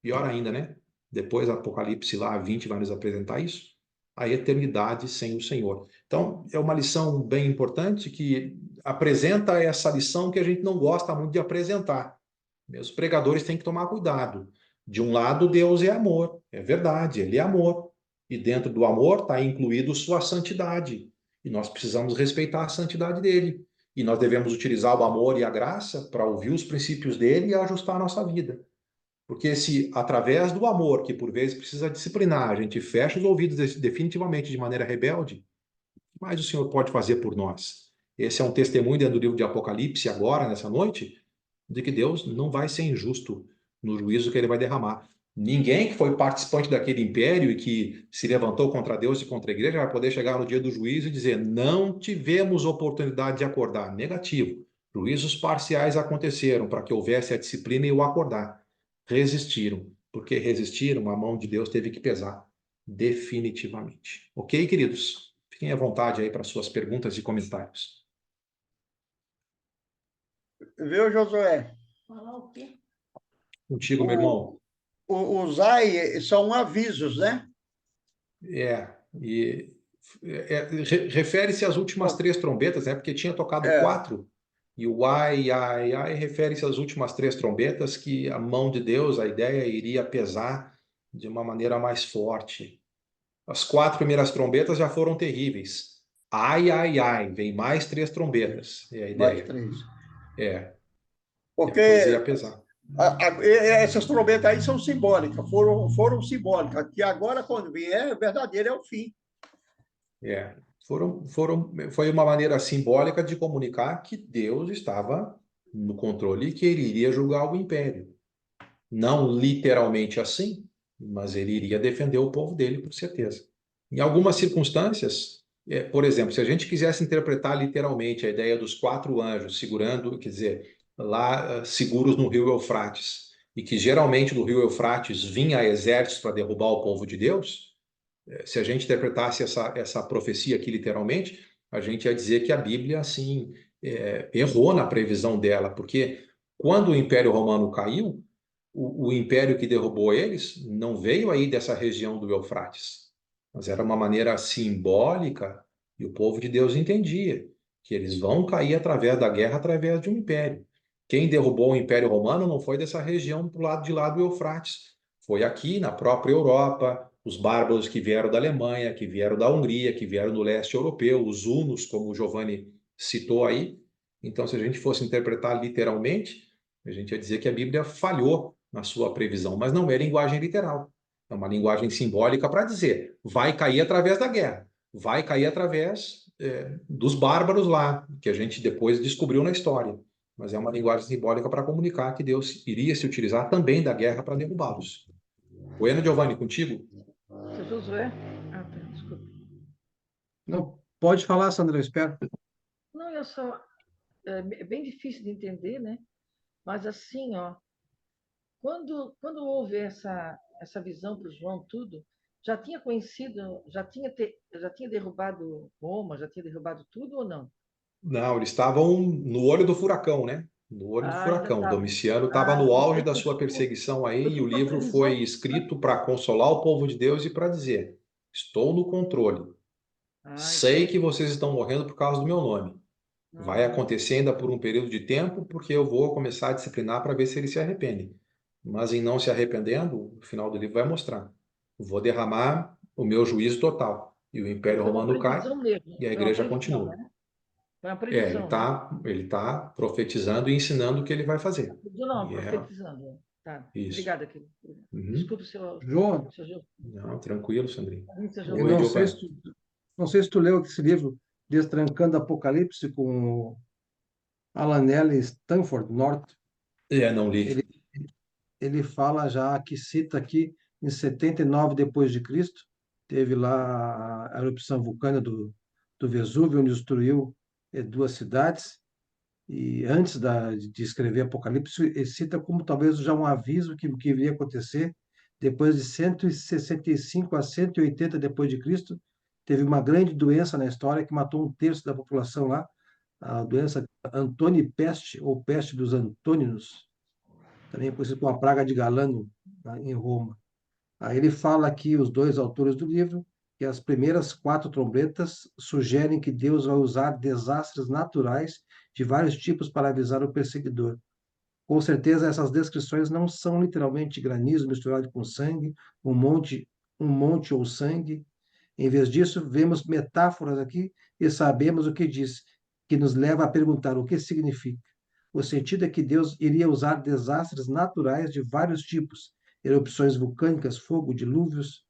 pior ainda, né? Depois Apocalipse lá 20 vai nos apresentar isso. A eternidade sem o Senhor. Então, é uma lição bem importante que apresenta essa lição que a gente não gosta muito de apresentar. Os pregadores têm que tomar cuidado. De um lado, Deus é amor. É verdade, ele é amor. E dentro do amor está incluído sua santidade. E nós precisamos respeitar a santidade dele. E nós devemos utilizar o amor e a graça para ouvir os princípios dele e ajustar a nossa vida. Porque se, através do amor, que por vezes precisa disciplinar, a gente fecha os ouvidos definitivamente de maneira rebelde, o que mais o Senhor pode fazer por nós? Esse é um testemunho dentro do livro de Apocalipse, agora, nessa noite, de que Deus não vai ser injusto no juízo que ele vai derramar. Ninguém que foi participante daquele império e que se levantou contra Deus e contra a igreja vai poder chegar no dia do juízo e dizer: não tivemos oportunidade de acordar. Negativo. Juízos parciais aconteceram para que houvesse a disciplina e o acordar. Resistiram. Porque resistiram, a mão de Deus teve que pesar. Definitivamente. Ok, queridos? Fiquem à vontade aí para suas perguntas e comentários. Viu, Josué? Falar o quê? Contigo, meu irmão. Os ai são avisos, né? Refere-se às últimas 3 trombetas, né? Porque tinha tocado 4, e o ai, ai, ai, refere-se às últimas 3 trombetas, que a mão de Deus, a ideia iria pesar de uma maneira mais forte. As 4 primeiras trombetas já foram terríveis. Ai, ai, ai, vem mais 3 trombetas, é a ideia. Mais 3. Porque a coisa ia pesar. Essas trombetas aí são simbólicas, foram simbólicas, que agora, quando vier, verdadeiro é o fim. Foi uma maneira simbólica de comunicar que Deus estava no controle e que ele iria julgar o império. Não literalmente assim, mas ele iria defender o povo dele, com certeza. Em algumas circunstâncias, por exemplo, se a gente quisesse interpretar literalmente a ideia dos 4 anjos segurando, quer dizer, lá seguros no rio Eufrates, e que geralmente do rio Eufrates vinha exércitos para derrubar o povo de Deus, se a gente interpretasse essa profecia aqui literalmente, a gente ia dizer que a Bíblia, assim, errou na previsão dela, porque quando o Império Romano caiu, o império que derrubou eles não veio aí dessa região do Eufrates, mas era uma maneira simbólica, e o povo de Deus entendia que eles vão cair através da guerra, através de um império. Quem derrubou o Império Romano não foi dessa região do lado de lá do Eufrates, foi aqui na própria Europa, os bárbaros que vieram da Alemanha, que vieram da Hungria, que vieram do leste europeu, os hunos, como o Giovanni citou aí. Então, se a gente fosse interpretar literalmente, a gente ia dizer que a Bíblia falhou na sua previsão, mas não é linguagem literal. É uma linguagem simbólica para dizer, vai cair através da guerra, vai cair através dos bárbaros lá, que a gente depois descobriu na história. Mas é uma linguagem simbólica para comunicar que Deus iria se utilizar também da guerra para derrubá-los. Bueno, Giovanni, contigo? Seu Josué? Ah, tá, desculpa. Não, pode falar, Sandra, eu espero. Não, eu só... É bem difícil de entender, né? Mas assim, ó, quando houve essa visão para o João, tudo, já tinha conhecido, já tinha derrubado Roma, já tinha derrubado tudo ou não? Não, eles estavam no olho do furacão, né? No olho do Ah, ainda furacão. estava. Domiciano estava Ah, no auge então da foi sua tipo, perseguição aí, foi e o tipo uma livro previsão, foi escrito para consolar o povo de Deus e para dizer: estou no controle. Ah, Sei então. que vocês estão morrendo por causa do meu nome. Vai Ah, acontecer ainda por um período de tempo, porque eu vou começar a disciplinar para ver se eles se arrependem. Mas em não se arrependendo, o final do livro vai mostrar. Vou derramar o meu juízo total. E o então Império foi uma Romano cai previsão mesmo. e a Foi uma igreja previsão, continua. né? Foi uma Ele previsão, né? ele tá profetizando e ensinando o que ele vai fazer. Previsão não, E é profetizando. Tá. isso. Obrigada, querido. Uhum. Desculpe, João, seu Gil. Não, tranquilo, Sandrinho. Seu eu Oi, Giovanni. não sei se Giovanni. tu, não sei se tu leu esse livro, Destrancando Apocalipse, com o Alan L. Stanford North. Não li. Ele, ele fala já que cita aqui em 79 depois de Cristo, teve lá a erupção vulcânica do Vesúvio, onde destruiu duas cidades. E antes de escrever Apocalipse, ele cita como talvez já um aviso que iria acontecer depois de 165 a 180 depois de Cristo, teve uma grande doença na história que matou um terço da população lá, a doença Antônio-Peste, ou Peste dos Antôninos, também conhecido como a praga de Galano, lá em Roma. Aí ele fala aqui, os dois autores do livro, que as primeiras quatro trombetas sugerem que Deus vai usar desastres naturais de vários tipos para avisar o perseguidor. Com certeza, essas descrições não são literalmente granizo misturado com sangue, um monte ou sangue. Em vez disso, vemos metáforas aqui e sabemos o que diz, que nos leva a perguntar o que significa. O sentido é que Deus iria usar desastres naturais de vários tipos, erupções vulcânicas, fogo, dilúvios,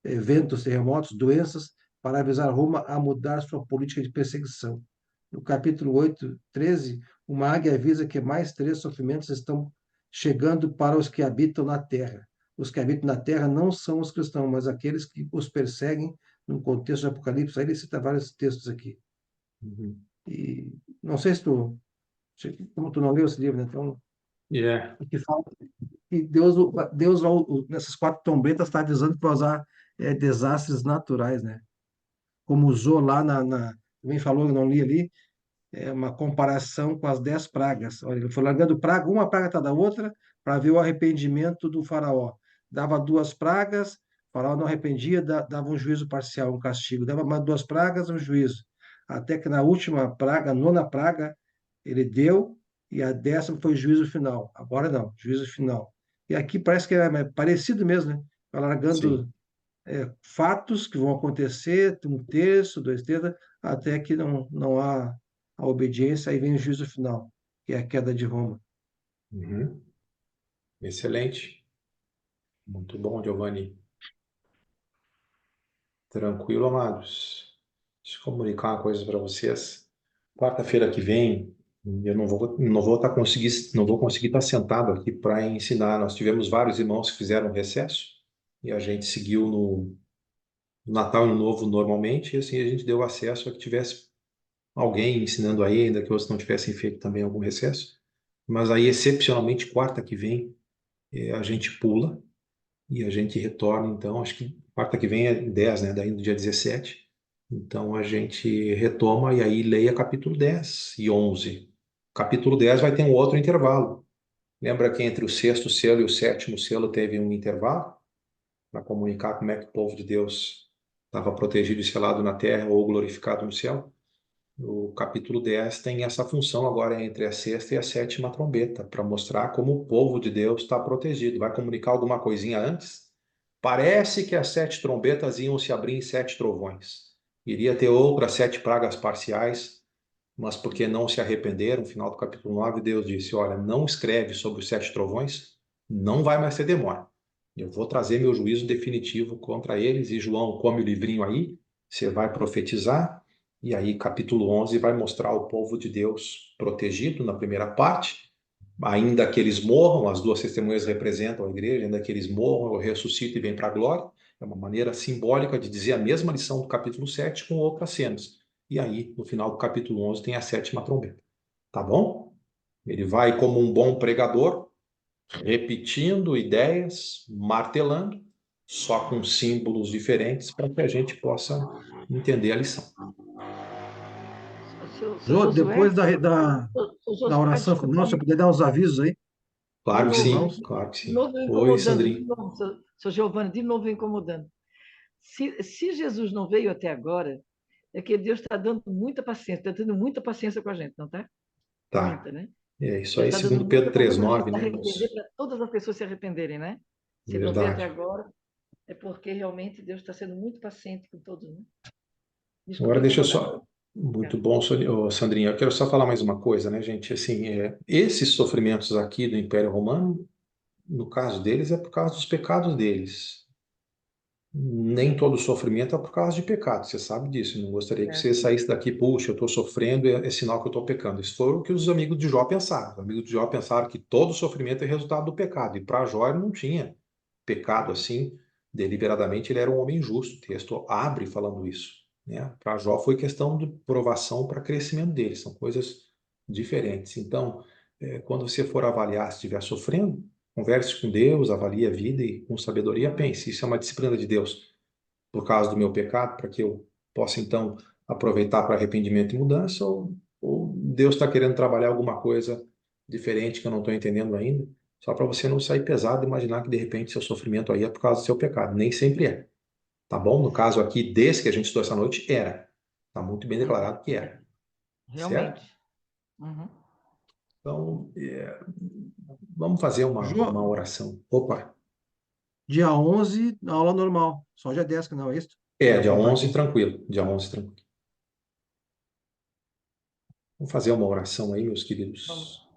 ventos, terremotos, doenças, para avisar Roma a mudar sua política de perseguição. No capítulo 8, 13, uma águia avisa que mais três sofrimentos estão chegando para os que habitam na terra. Os que habitam na terra não são os cristãos, mas aqueles que os perseguem no contexto de Apocalipse. Aí ele cita vários textos aqui. Uhum. E não sei se tu, como tu não leu esse livro, né? Então, Yeah. que fala que Deus nessas quatro trombetas está avisando que vai usar desastres naturais, né? Como usou lá também falou, eu não li ali, uma comparação com as 10 pragas. Olha, ele foi largando praga, uma praga atrás da outra, para ver o arrependimento do faraó. Dava duas pragas, o faraó não arrependia, dava um juízo parcial, um castigo. Dava mais duas pragas, um juízo. Até que na última praga, a nona praga, ele deu, e a décima foi o juízo final. Agora não, juízo final. E aqui parece que é parecido mesmo, né? Vai largando Sim. fatos que vão acontecer, um terço, dois terços, até que não há a obediência, aí vem o juízo final, que é a queda de Roma. Uhum. Excelente. Muito bom, Giovanni. Tranquilo, amados. Deixa eu comunicar uma coisa para vocês. Quarta-feira que vem, eu não vou conseguir estar sentado aqui para ensinar. Nós tivemos vários irmãos que fizeram recesso e a gente seguiu no Natal e no Novo normalmente, e assim a gente deu acesso a que tivesse alguém ensinando aí, ainda que outros não tivessem feito também algum recesso. Mas aí, excepcionalmente, quarta que vem, a gente pula e a gente retorna, então, acho que quarta que vem é 10, né? Daí no dia 17. Então a gente retoma e aí leia capítulo 10 e 11. Capítulo 10 vai ter um outro intervalo. Lembra que entre o sexto selo e o sétimo selo teve um intervalo para comunicar como é que o povo de Deus estava protegido e selado na terra ou glorificado no céu? O capítulo 10 tem essa função agora entre a sexta e a sétima trombeta, para mostrar como o povo de Deus está protegido. Vai comunicar alguma coisinha antes? Parece que as 7 trombetas iam se abrir em 7 trovões. Iria ter outras 7 pragas parciais, mas porque não se arrependeram, no final do capítulo 9, Deus disse, olha, não escreve sobre os 7 trovões, não vai mais ter demora. Eu vou trazer meu juízo definitivo contra eles, e João, come o livrinho aí, você vai profetizar, e aí capítulo 11 vai mostrar o povo de Deus protegido na primeira parte, ainda que eles morram, as duas testemunhas representam a igreja, ainda que eles morram, eu ressuscito e venho para a glória, é uma maneira simbólica de dizer a mesma lição do capítulo 7 com outras cenas. E aí, no final do capítulo 11, tem a sétima trombeta. Tá bom? Ele vai como um bom pregador, repetindo ideias, martelando, só com símbolos diferentes, para que a gente possa entender a lição. Jô, Josué, depois da oração desculpa, final, você poder dar uns avisos aí, de Claro que novo, sim, claro que de sim. novo Oi, incomodando, de Sandrinho. novo, seu Giovanni, de novo incomodando. Se Jesus não veio até agora, é que Deus está dando muita paciência, está tendo muita paciência com a gente, não está? Tá. Muita, né? É isso Deus aí, está dando segundo muita Pedro paciência para a gente 3,9, se né, arrepender, moço? para todas as pessoas se arrependerem, né? Se não veio até Verdade. agora, é porque realmente Deus está sendo muito paciente com todos, né? Agora Desculpa deixa eu incomodar. só. Muito Obrigada. bom, Sandrinho. Eu quero só falar mais uma coisa, né, gente? Assim, esses sofrimentos aqui do Império Romano, no caso deles, é por causa dos pecados deles. Nem todo sofrimento é por causa de pecado, você sabe disso. Eu não gostaria que É, você saísse daqui, puxa, eu estou sofrendo, é sinal que eu estou pecando. Isso foi o que os amigos de Jó pensaram. Os amigos de Jó pensaram que todo sofrimento é resultado do pecado. E para Jó ele não tinha pecado assim, deliberadamente, ele era um homem justo. O texto abre falando isso, né? Para Jó foi questão de provação para crescimento dele, são coisas diferentes. Então, quando você for avaliar se estiver sofrendo, converse com Deus, avalie a vida e com sabedoria pense. Isso é uma disciplina de Deus por causa do meu pecado, para que eu possa então aproveitar para arrependimento e mudança, ou Deus está querendo trabalhar alguma coisa diferente que eu não estou entendendo ainda, só para você não sair pesado e imaginar que de repente seu sofrimento aí é por causa do seu pecado. Nem sempre é. Tá bom? No caso aqui desse que a gente estudou essa noite, era. Está muito bem declarado que era. realmente. Certo? Uhum. Então, vamos fazer Jô, uma oração. Opa! dia 11, aula normal. Só dia 10 que não é isso? É, Vai dia faltar 11 aqui. tranquilo. Dia 11 tranquilo. Vamos fazer uma oração aí, meus Vamos. queridos.